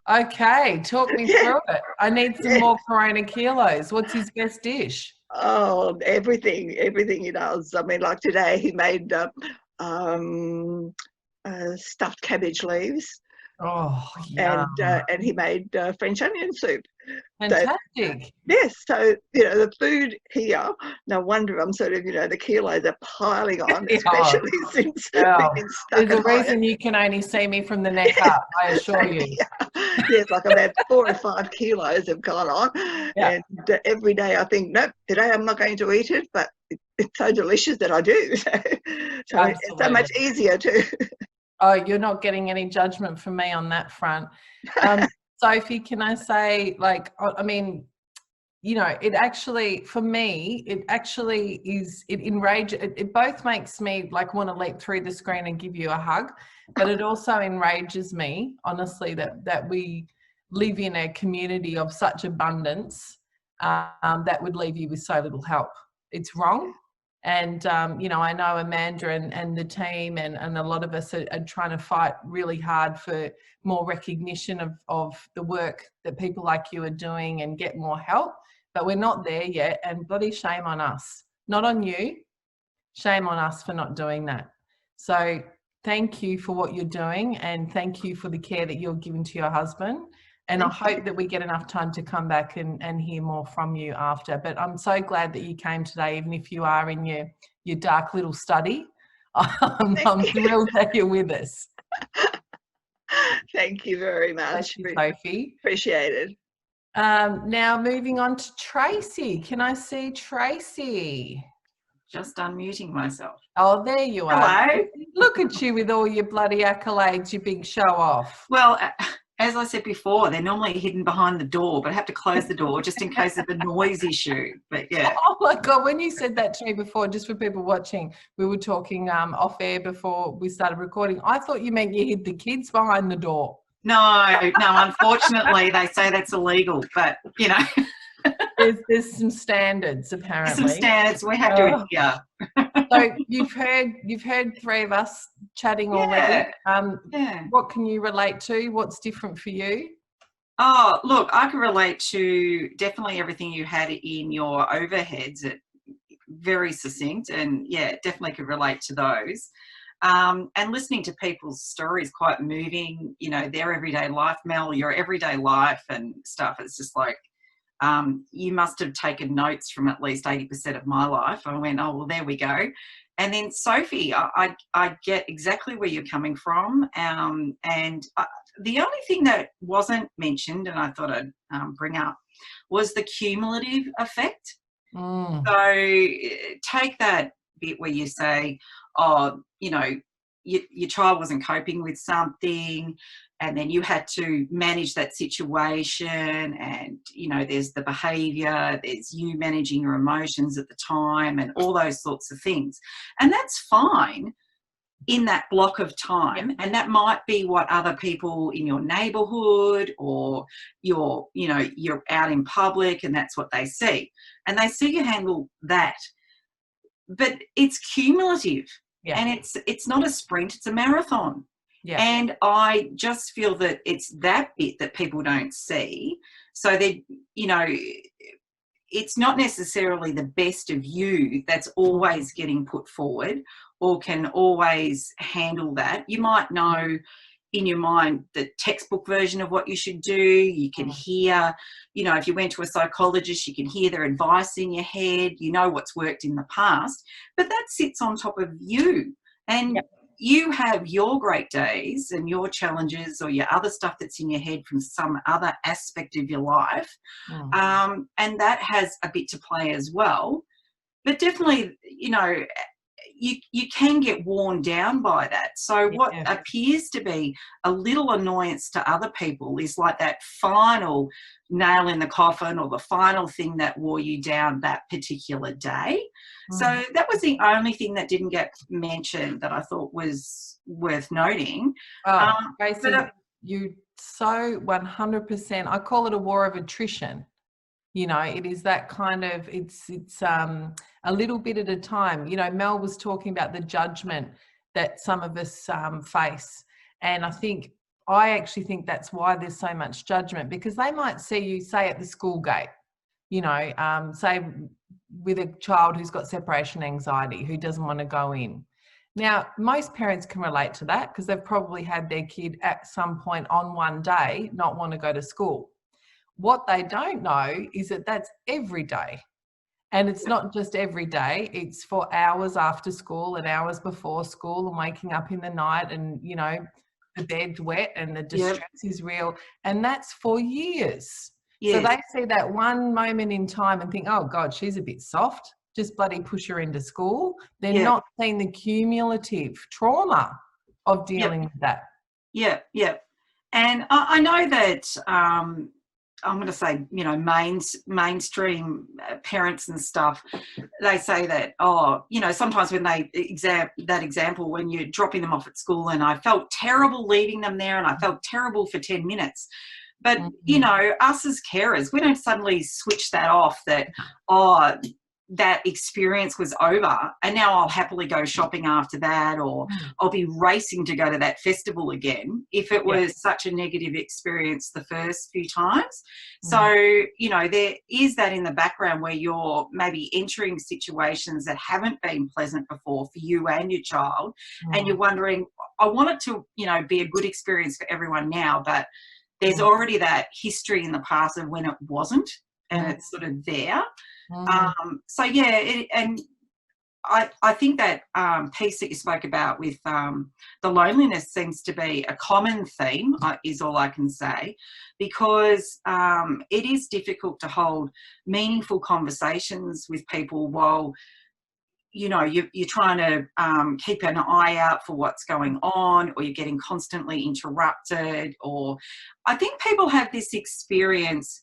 Speaker 2: Okay, talk me through it. I need some more Corona kilos. What's his best dish?
Speaker 4: Oh, everything he does. I mean, like today he made stuffed cabbage leaves.
Speaker 2: Oh,
Speaker 4: and he made French onion soup.
Speaker 2: Fantastic.
Speaker 4: So the food here, no wonder I'm sort of the kilos are piling on, especially since we've been stuck.
Speaker 2: There's a reason you can only see me from the neck up, I assure you.
Speaker 4: Yes, like about 4 or 5 kilos have gone on, and every day I think, nope, today I'm not going to eat it, but it's so delicious that I do. So it's so much easier too.
Speaker 2: Oh, you're not getting any judgment from me on that front. Sophie, can I say, I mean, it actually, for me, it actually is, it both makes me want to leap through the screen and give you a hug, but it also enrages me, honestly, that we live in a community of such abundance that would leave you with so little help. It's wrong. And, I know Amanda and the team and a lot of us are trying to fight really hard for more recognition of the work that people like you are doing and get more help, but we're not there yet, and bloody shame on us. Not on you, shame on us for not doing that. So thank you for what you're doing, and thank you for the care that you're giving to your husband. And I hope that we get enough time to come back and hear more from you after. But I'm so glad that you came today, even if you are in your dark little study. I'm thrilled that you're with us.
Speaker 4: Thank you very much.
Speaker 2: Bless you, Sophie.
Speaker 4: Appreciate it.
Speaker 2: Now moving on to Tracy. Can I see Tracy?
Speaker 5: Just unmuting myself.
Speaker 2: Oh, there you are.
Speaker 5: Hello.
Speaker 2: Look at you with all your bloody accolades, you big show off.
Speaker 5: Well, as I said before, they're normally hidden behind the door, but I have to close the door just in case of a noise issue. But yeah.
Speaker 2: Oh my God, when you said that to me before, just for people watching, we were talking off air before we started recording. I thought you meant you hid the kids behind the door.
Speaker 5: No, unfortunately, they say that's illegal, but, you know.
Speaker 2: There's some standards, apparently.
Speaker 5: There's some standards we have to adhere.
Speaker 2: So you've heard three of us chatting already. What can you relate to? What's different for you?
Speaker 5: Oh, look, I can relate to definitely everything you had in your overheads. Very succinct, and yeah, definitely could relate to those. And listening to people's stories, quite moving, you know, their everyday life, Mel, your everyday life and stuff. It's just like, you must have taken notes from at least 80% of my life. I went, oh, well, there we go. And then Sophie, I get exactly where you're coming from. The only thing that wasn't mentioned, and I thought I'd bring up, was the cumulative effect. So take that bit where you say, oh, you know, your child wasn't coping with something, and then you had to manage that situation, and, you know, there's the behaviour, there's you managing your emotions at the time and all those sorts of things. And that's fine in that block of time, and that might be what other people in your neighbourhood or you're out in public and that's what they see. And they see you handle that. But it's cumulative. Yeah. And it's not a sprint, it's a marathon. Yeah. And I just feel that it's that bit that people don't see. So they, you know, it's not necessarily the best of you that's always getting put forward or can always handle that. You might know in your mind the textbook version of what you should do. You can hear, you know, if you went to a psychologist, you can hear their advice in your head. You know what's worked in the past, but that sits on top of you. And you have your great days and your challenges or your other stuff that's in your head from some other aspect of your life. And that has a bit to play as well. But definitely, you know, you can get worn down by that. So what appears to be a little annoyance to other people is like that final nail in the coffin or the final thing that wore you down that particular day. So that was the only thing that didn't get mentioned that I thought was worth noting.
Speaker 2: You so 100%, I call it a war of attrition. You know, it is that kind of, it's a little bit at a time. You know, Mel was talking about the judgment that some of us face. And I actually think that's why there's so much judgment, because they might see you, say, at the school gate, you know, say with a child who's got separation anxiety, who doesn't want to go in. Now, most parents can relate to that because they've probably had their kid at some point on one day not want to go to school. What they don't know is that that's every day. And it's not just every day, it's for hours after school and hours before school and waking up in the night and, you know, the bed's wet and the distress is real. And that's for years. So they see that one moment in time and think, oh God, she's a bit soft, just bloody push her into school. They're not seeing the cumulative trauma of dealing with that. And
Speaker 5: I know that I'm going to say, you know, mainstream parents and stuff, they say that, oh, you know, sometimes when they example when you're dropping them off at school, and I felt terrible leaving them there and I felt terrible for 10 minutes. But, you know, us as carers, we don't suddenly switch that off that, oh, that experience was over and now I'll happily go shopping after that, or I'll be racing to go to that festival again if it was such a negative experience the first few times. So, you know, there is that in the background where you're maybe entering situations that haven't been pleasant before for you and your child, and you're wondering, I want it to, you know, be a good experience for everyone now, but there's already that history in the past of when it wasn't, and it's sort of there. So and I think that piece that you spoke about with the loneliness seems to be a common theme, is all I can say, because it is difficult to hold meaningful conversations with people while you know, you're trying to keep an eye out for what's going on, or you're getting constantly interrupted. Or I think people have this experience,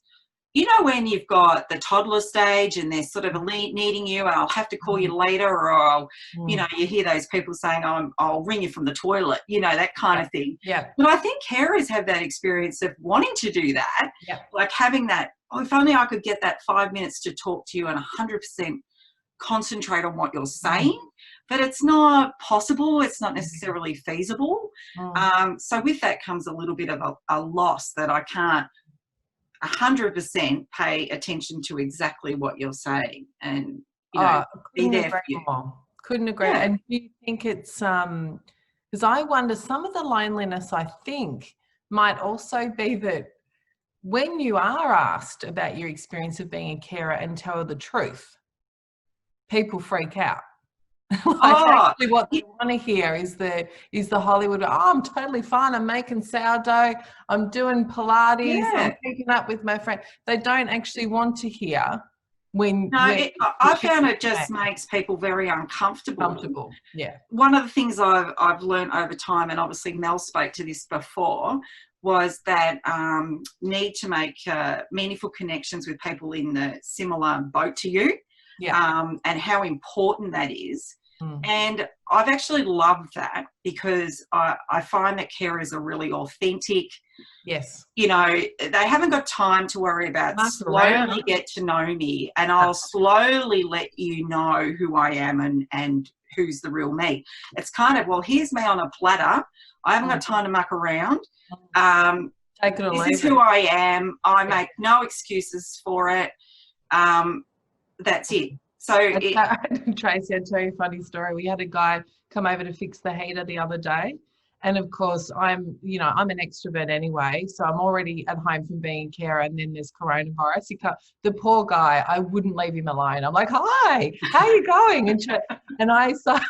Speaker 5: you know, when you've got the toddler stage and they're sort of needing you, and I'll have to call you later, or I'll, you know, you hear those people saying, I'll ring you from the toilet, you know, that kind of thing.
Speaker 2: Yeah.
Speaker 5: But I think carers have that experience of wanting to do that, like having that, oh, if only I could get that 5 minutes to talk to you and 100% concentrate on what you're saying. But it's not possible. It's not necessarily feasible. So with that comes a little bit of a loss, that I can't 100% pay attention to exactly what you're saying, and you know, be there for you.
Speaker 2: Couldn't agree. And do you think it's because I wonder, some of the loneliness, I think, might also be that when you are asked about your experience of being a carer and tell the truth, people freak out. Actually what they want to hear is the Hollywood, I'm totally fine, I'm making sourdough, I'm doing Pilates, I'm keeping up with my friend. They don't actually want to hear
Speaker 5: I found it just makes people very uncomfortable.
Speaker 2: Yeah.
Speaker 5: One of the things I've learned over time, and obviously Mel spoke to this before, was that need to make meaningful connections with people in the similar boat to you, and how important that is. And I've actually loved that, because I find that carers are really authentic.
Speaker 2: Yes.
Speaker 5: You know, they haven't got time to worry about slowly get to know me, and I'll slowly let you know who I am and who's the real me. It's kind of, well, here's me on a platter. I haven't got time to muck around.
Speaker 2: Take it or
Speaker 5: this
Speaker 2: leave
Speaker 5: is who I am. I make no excuses for it. That's it. So
Speaker 2: Tracy, I'll tell you a funny story. We had a guy come over to fix the heater the other day. And of course, I'm an extrovert anyway. So I'm already at home from being a carer, and then there's coronavirus. The poor guy, I wouldn't leave him alone. I'm like, hi, how are you going? And I start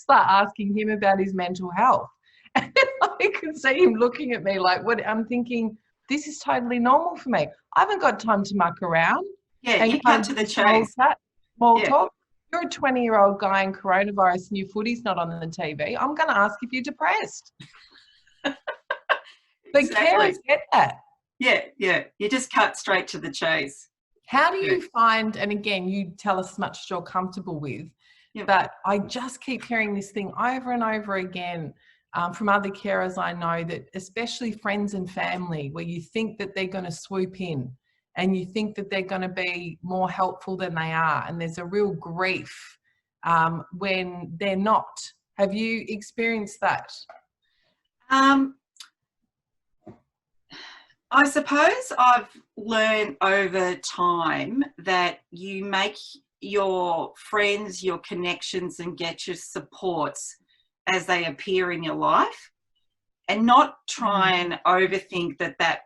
Speaker 2: asking him about his mental health. And I can see him looking at me like, what? I'm thinking, this is totally normal for me. I haven't got time to muck around.
Speaker 5: Yeah, you cut to the chase.
Speaker 2: Small talk. You're a 20-year-old guy in coronavirus and your footy's not on the TV. I'm going to ask if you're depressed. But carers get that.
Speaker 5: Yeah. You just cut straight to the chase.
Speaker 2: How do you find, and again, you tell us much you're comfortable with, but I just keep hearing this thing over and over again from other carers I know, that especially friends and family, where you think that they're going to swoop in, and you think that they're going to be more helpful than they are. And there's a real grief when they're not. Have you experienced that?
Speaker 5: I suppose I've learned over time that you make your friends, your connections, and get your supports as they appear in your life, and not try and overthink that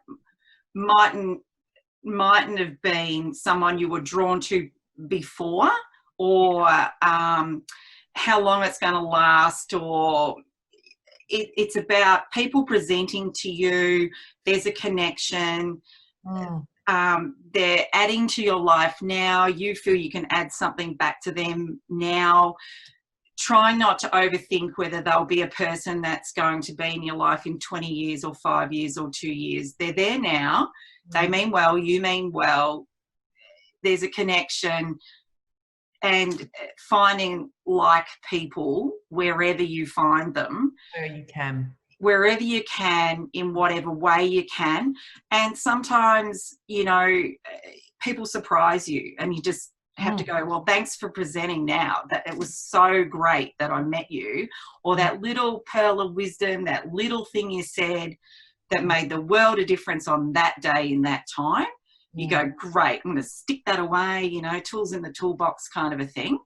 Speaker 5: mightn't have been someone you were drawn to before, or how long it's going to last, or it's about people presenting to you. There's a connection. They're adding to your life now. You feel you can add something back to them now. Try not to overthink whether they'll be a person that's going to be in your life in 20 years or 5 years or 2 years. They're there now. They mean well, you mean well. There's a connection, and finding like people wherever you find them. Wherever you can, in whatever way you can. And sometimes, you know, people surprise you, and you just have to go, well, thanks for presenting now. That it was so great that I met you, or that little pearl of wisdom, that little thing you said that made the world of difference on that day in that time. You go, great, I'm going to stick that away, you know, tools in the toolbox kind of a thing.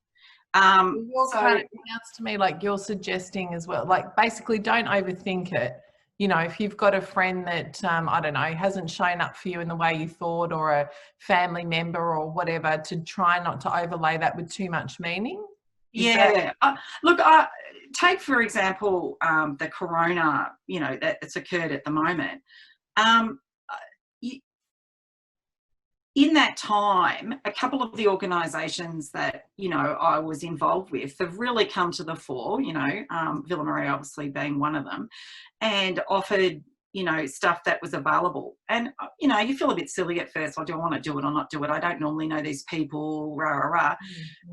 Speaker 2: Kind of sounds to me like you're suggesting as well, like basically don't overthink it. You know, if you've got a friend that, I don't know, hasn't shown up for you in the way you thought, or a family member or whatever, to try not to overlay that with too much meaning.
Speaker 5: Look, take, for example, the corona, you know, that's occurred at the moment. in that time, a couple of the organisations that, you know, I was involved with have really come to the fore, you know, Villa Maria obviously being one of them, and offered, you know, stuff that was available. And, you know, you feel a bit silly at first. Do I want to do it or not do it? I don't normally know these people, rah, rah, rah.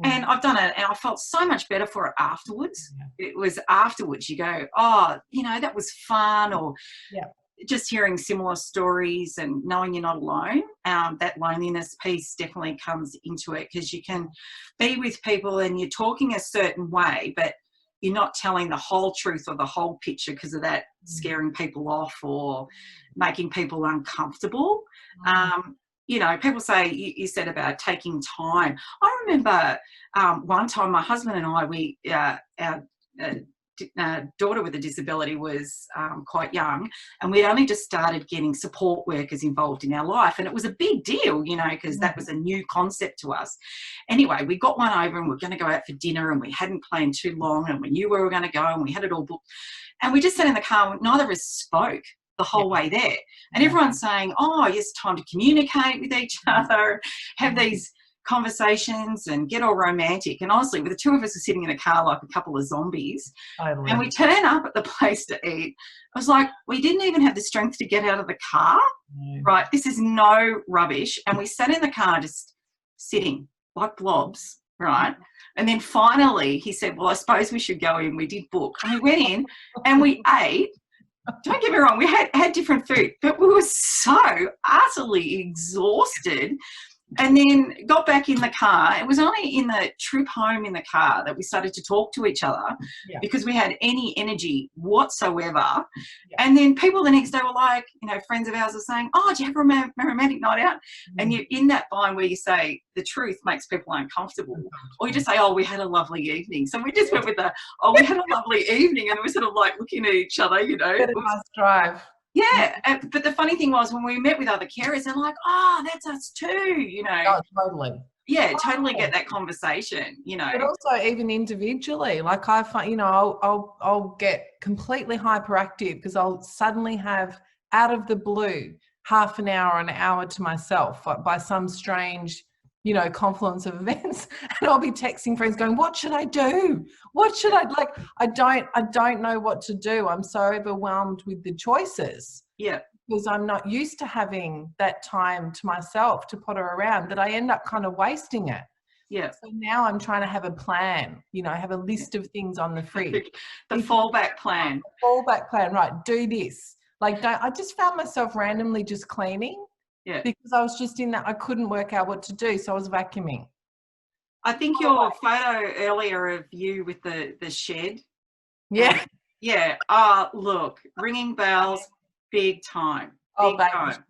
Speaker 5: And I've done it, and I felt so much better for it afterwards. It was afterwards you go, oh, you know, that was fun, or just hearing similar stories and knowing you're not alone. That loneliness piece definitely comes into it, because you can be with people and you're talking a certain way, but you're not telling the whole truth or the whole picture because of that scaring people off or making people uncomfortable. You know, people say, you said about taking time. I remember one time my husband and I, our daughter with a disability was quite young, and we'd only just started getting support workers involved in our life, and it was a big deal, you know, because that was a new concept to us. Anyway, we got one over and we were going to go out for dinner, and we hadn't planned too long, and we knew where we were going to go, and we had it all booked, and we just sat in the car and neither of us spoke the whole way there, and everyone's saying, oh, it's time to communicate with each other, have these conversations and get all romantic. And honestly, with the two of us are sitting in a car like a couple of zombies, and we turn up at the place to eat, I was like, we didn't even have the strength to get out of the car. Right, this is no rubbish. And we sat in the car just sitting like blobs, right? And then finally he said, well, I suppose we should go in. We did book, and we went in and we ate. Don't get me wrong, we had different food, but we were so utterly exhausted. And then got back in the car. It was only in the trip home in the car that we started to talk to each other, because we had any energy whatsoever. And then people the next day were like, you know, friends of ours are saying, oh, do you have a romantic night out? And you're in that bind where you say the truth makes people uncomfortable. Or you just say, oh, we had a lovely evening. So we just went with the, oh, we had a lovely evening. And we were sort of like looking at each other, you know.
Speaker 2: It was drive.
Speaker 5: Yeah, but the funny thing was when we met with other carers, they're like, oh, that's us too, you know.
Speaker 2: Oh, totally.
Speaker 5: Yeah, totally get that conversation, you know.
Speaker 2: But also even individually, like I find, you know, I'll get completely hyperactive because I'll suddenly have out of the blue half an hour, an hour to myself by some strange, you know, confluence of events, and I'll be texting friends going, what should I do? What should I, like, I don't know what to do. I'm so overwhelmed with the choices.
Speaker 5: Yeah.
Speaker 2: Because I'm not used to having that time to myself to potter around, that I end up kind of wasting it.
Speaker 5: Yeah.
Speaker 2: So now I'm trying to have a plan, you know, have a list of things on the fridge.
Speaker 5: The fallback plan.
Speaker 2: Fallback plan, right, do this. Like, I just found myself randomly just cleaning. Yeah. Because I was just in that, I couldn't work out what to do, so I was vacuuming.
Speaker 5: I think your photo earlier of you with the shed.
Speaker 2: Yeah.
Speaker 5: Yeah. Oh, look, ringing bells, big time. Big time.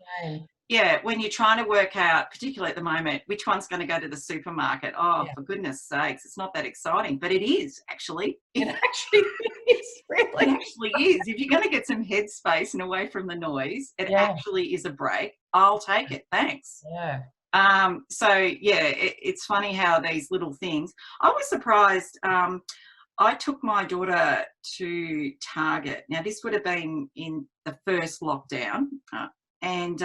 Speaker 5: Yeah, when you're trying to work out, particularly at the moment, which one's going to go to the supermarket. Oh, for goodness sakes, it's not that exciting, but it is actually. It actually is, really. It actually is. If you're going to get some headspace and away from the noise, it actually is a break. I'll take it. Thanks.
Speaker 2: Yeah.
Speaker 5: So, yeah, it's funny how these little things. I was surprised. I took my daughter to Target. Now, this would have been in the first lockdown. And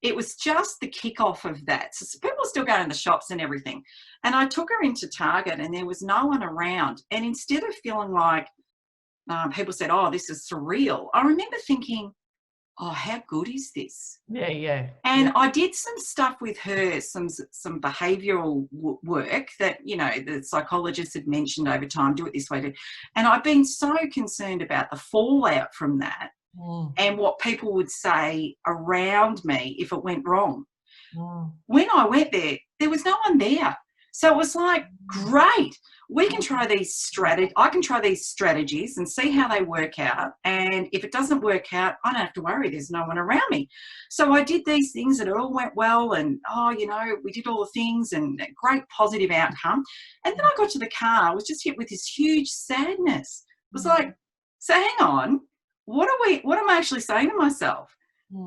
Speaker 5: it was just the kickoff of that. So people were still going to the shops and everything. And I took her into Target and there was no one around. And instead of feeling like people said, oh, this is surreal, I remember thinking, oh, how good is this?
Speaker 2: Yeah, yeah.
Speaker 5: And I did some stuff with her, some behavioural work that, you know, the psychologist had mentioned over time, do it this way. And I've been so concerned about the fallout from that. And what people would say around me if it went wrong. When I went there, there was no one there. So it was like, great, we can try these strategies. I can try these strategies and see how they work out. And if it doesn't work out, I don't have to worry. There's no one around me. So I did these things and it all went well. And, oh, you know, we did all the things and a great positive outcome. And then I got to the car. I was just hit with this huge sadness. It was like, so hang on. What am I actually saying to myself?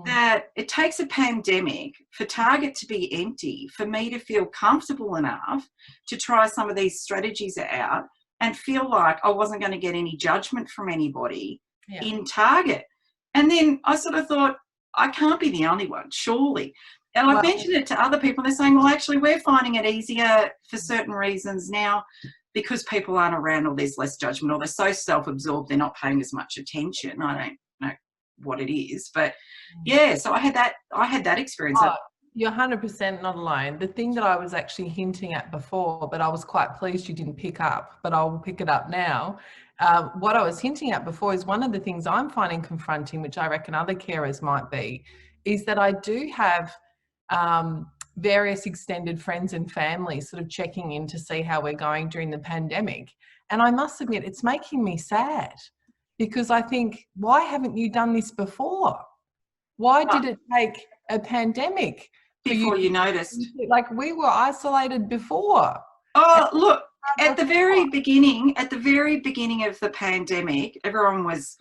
Speaker 5: That it takes a pandemic for Target to be empty, for me to feel comfortable enough to try some of these strategies out and feel like I wasn't going to get any judgment from anybody in Target. And then I sort of thought, I can't be the only one, surely. And I've mentioned it to other people, and they're saying, well, actually, we're finding it easier for certain reasons now because people aren't around, or there's less judgment, or they're so self-absorbed they're not paying as much attention. I don't know what it is, but yeah, so I had that experience.
Speaker 2: Oh, you're 100% not alone. The thing that I was actually hinting at before, but I was quite pleased you didn't pick up, but I'll pick it up now. What I was hinting at before is one of the things I'm finding confronting, which I reckon other carers might be, is that I do have various extended friends and family sort of checking in to see how we're going during the pandemic. And I must admit, it's making me sad, because I think, why haven't you done this before? Why did it take a pandemic
Speaker 5: before you noticed?
Speaker 2: Like, we were isolated before.
Speaker 5: Oh, look, at the very beginning of the pandemic, everyone was,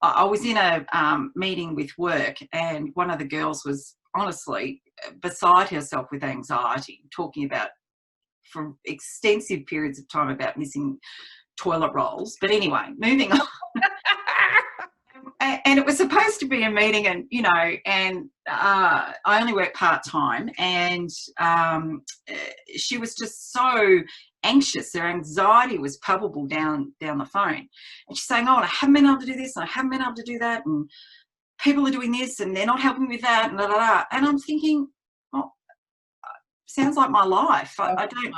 Speaker 5: I was in a meeting with work, and one of the girls was honestly beside herself with anxiety, talking about for extensive periods of time about missing toilet rolls. But anyway, moving on. And it was supposed to be a meeting, and I only work part-time, and she was just so anxious. Her anxiety was palpable down the phone, and she's saying, oh, I haven't been able to do this, and I haven't been able to do that, and people are doing this, and they're not helping with that, and and I'm thinking, oh, sounds like my life. I don't.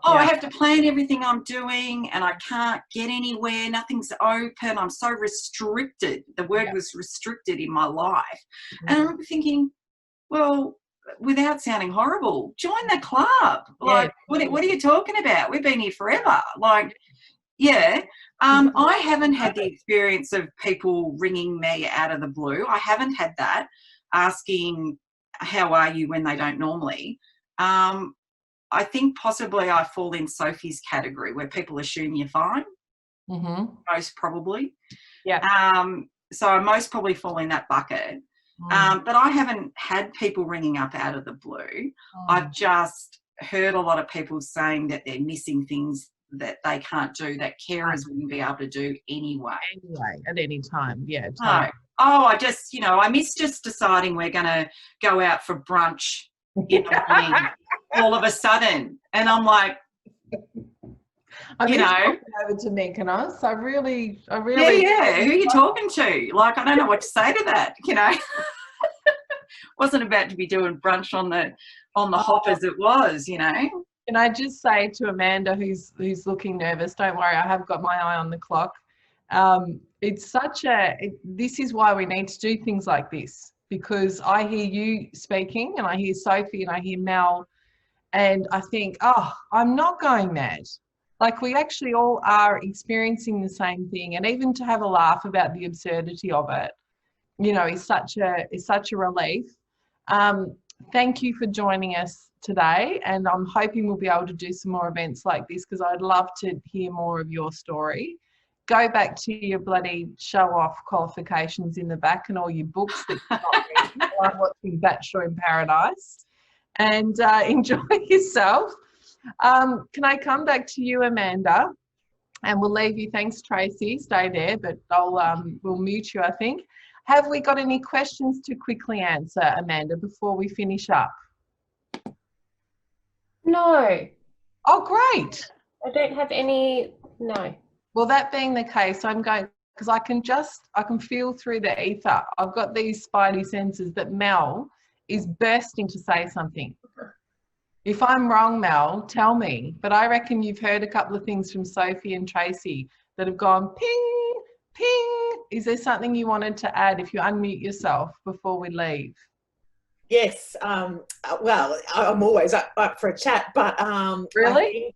Speaker 5: I have to plan everything I'm doing, and I can't get anywhere. Nothing's open. I'm so restricted. The word was restricted in my life, and I remember thinking, well, without sounding horrible, join the club. Like, what are you talking about? We've been here forever. Like, I haven't had the experience of people ringing me out of the blue. I haven't had that, asking, how are you, when they don't normally. I think possibly I fall in Sophie's category, where people assume you're fine. Most probably. So I most probably fall in that bucket. But I haven't had people ringing up out of the blue. I've just heard a lot of people saying that they're missing things that they can't do, that carers wouldn't be able to do anyway.
Speaker 2: At any time.
Speaker 5: No. Oh, I miss just deciding we're going to go out for brunch in the morning all of a sudden. And I'm like,
Speaker 2: over to Mykonos. I really.
Speaker 5: Who are you talking to? Like, I don't know what to say to that. Wasn't about to be doing brunch on the hop as it was.
Speaker 2: Can I just say to Amanda, who's looking nervous, don't worry, I have got my eye on the clock. This is why we need to do things like this, because I hear you speaking, and I hear Sophie, and I hear Mel, and I think, oh, I'm not going mad. Like, we actually all are experiencing the same thing, and even to have a laugh about the absurdity of it, is such a relief. Thank you for joining us today, and I'm hoping we'll be able to do some more events like this, because I'd love to hear more of your story. Go back to your bloody show-off qualifications in the back and all your books that you're not reading while watching Bachelor in Paradise, and enjoy yourself. Can I come back to you, Amanda? And we'll leave you. Thanks, Tracy. Stay there, but we'll mute you, I think. Have we got any questions to quickly answer, Amanda, before we finish up?
Speaker 1: No.
Speaker 2: Oh, great.
Speaker 1: I don't have any, no.
Speaker 2: Well, that being the case, I'm going, because I can feel through the ether. I've got these spidey senses that Mel is bursting to say something. If I'm wrong, Mel, tell me. But I reckon you've heard a couple of things from Sophie and Tracy that have gone ping, ping. Is there something you wanted to add if you unmute yourself before we leave?
Speaker 3: Yes. Well, I'm always up for a chat, but
Speaker 2: really,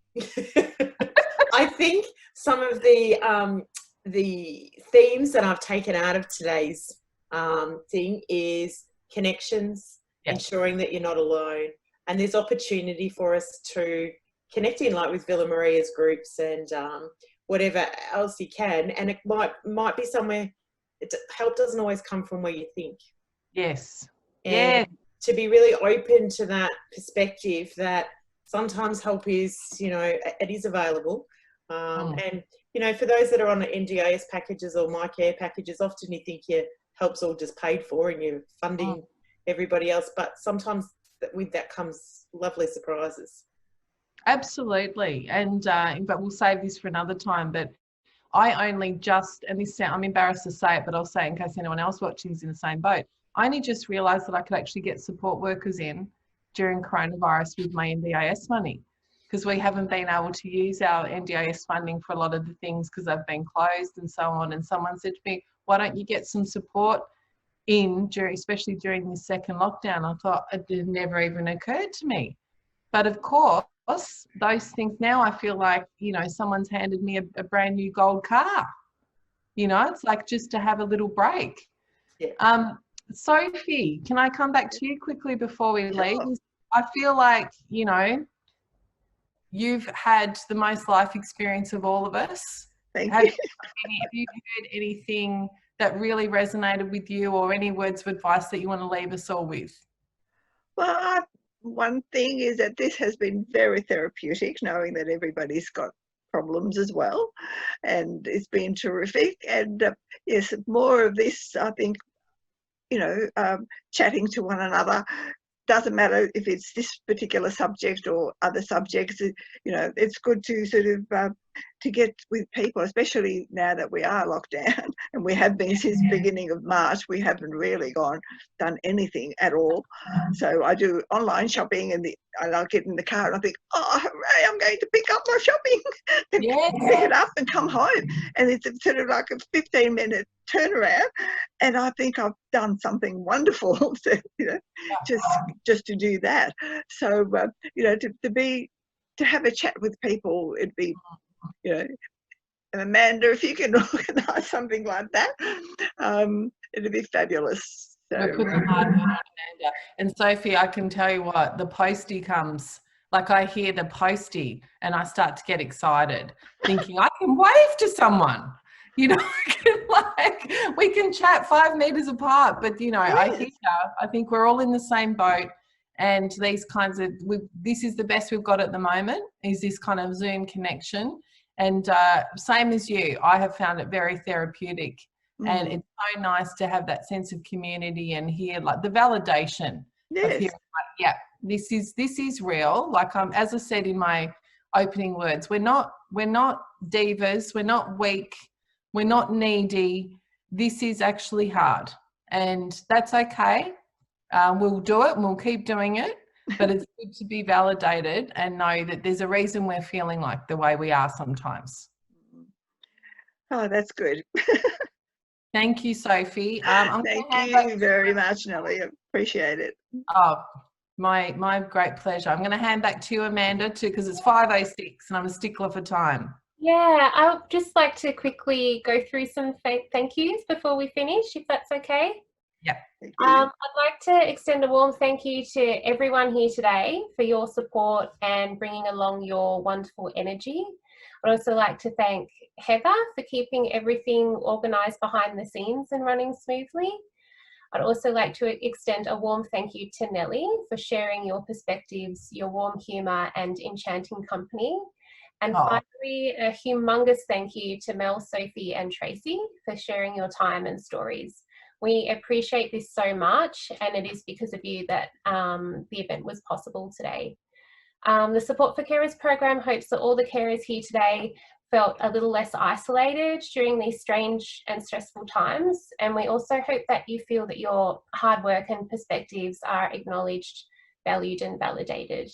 Speaker 3: I think some of the themes that I've taken out of today's thing is connections, ensuring that you're not alone, and there's opportunity for us to connect in, like with Villa Maria's groups and whatever else you can. And it might be somewhere. Help doesn't always come from where you think.
Speaker 2: Yes.
Speaker 3: And to be really open to that perspective, that sometimes help is, it is available. And, for those that are on the NDIS packages or My Care packages, often you think you're help's all just paid for and you're funding everybody else. But sometimes with that comes lovely surprises.
Speaker 2: Absolutely. And but we'll save this for another time. But I only just, and this sound, I'm embarrassed to say it, but I'll say it in case anyone else watching is in the same boat. I only just realised that I could actually get support workers in during coronavirus with my NDIS money, because we haven't been able to use our NDIS funding for a lot of the things because they've been closed and so on. And someone said to me, why don't you get some support in, especially during this second lockdown? I thought it never even occurred to me. But of course, those things now, I feel like, you know, someone's handed me a brand new gold car. You know, it's like just to have a little break.
Speaker 3: Yeah.
Speaker 2: Sophie, can I come back to you quickly before we leave? I feel like, you know, you've had the most life experience of all of us.
Speaker 4: Thank
Speaker 2: Have
Speaker 4: you.
Speaker 2: you heard anything that really resonated with you, or any words of advice that you want to leave us all with?
Speaker 4: Well, one thing is that this has been very therapeutic, knowing that everybody's got problems as well, and it's been terrific. And yes, more of this, I think, you know, chatting to one another. Doesn't matter if it's this particular subject or other subjects, you know, it's good to sort of to get with people, especially now that we are locked down, and we have been since the beginning of March. We haven't really done anything at all. So I do online shopping, and I'll get in the car and I think, oh, hooray, I'm going to pick up my shopping and pick it up and come home. And it's sort of like a 15-minute turnaround, and I think I've done something wonderful. So, you know, just to do that. So you know, to have a chat with people, it'd be, you know, and Amanda, if you can organise something like that, it'd be fabulous. So,
Speaker 2: We're putting hard work on, Amanda. And Sophie, I can tell you what, the postie comes. Like, I hear the postie and I start to get excited, thinking I can wave to someone. You know, like, we can chat 5 meters apart, but, you know, I think we're all in the same boat. And these kinds of, this is the best we've got at the moment, is this kind of Zoom connection. And same as you, I have found it very therapeutic. And it's so nice to have that sense of community and hear, like, the validation of hearing, like, yeah, this is real. Like, as I said in my opening words, we're not divas, we're not weak, we're not needy. This is actually hard, and that's okay. We'll do it and we'll keep doing it, but it's good to be validated and know that there's a reason we're feeling like the way we are sometimes.
Speaker 4: Oh, that's good.
Speaker 2: Thank you, Sophie.
Speaker 4: Thank you very much, Nelly. I appreciate it.
Speaker 2: Oh, my great pleasure. I'm going to hand back to you, Amanda, too, because it's 5:06 and I'm a stickler for time.
Speaker 1: Yeah, I'd just like to quickly go through some thank yous before we finish, if that's okay.
Speaker 2: Yeah.
Speaker 1: I'd like to extend a warm thank you to everyone here today for your support and bringing along your wonderful energy. I'd also like to thank Heather for keeping everything organised behind the scenes and running smoothly. I'd also like to extend a warm thank you to Nelly for sharing your perspectives, your warm humour and enchanting company. And finally, a humongous thank you to Mel, Sophie and Tracy for sharing your time and stories. We appreciate this so much, and it is because of you that the event was possible today. The Support for Carers program hopes that all the carers here today felt a little less isolated during these strange and stressful times, and we also hope that you feel that your hard work and perspectives are acknowledged, valued and validated.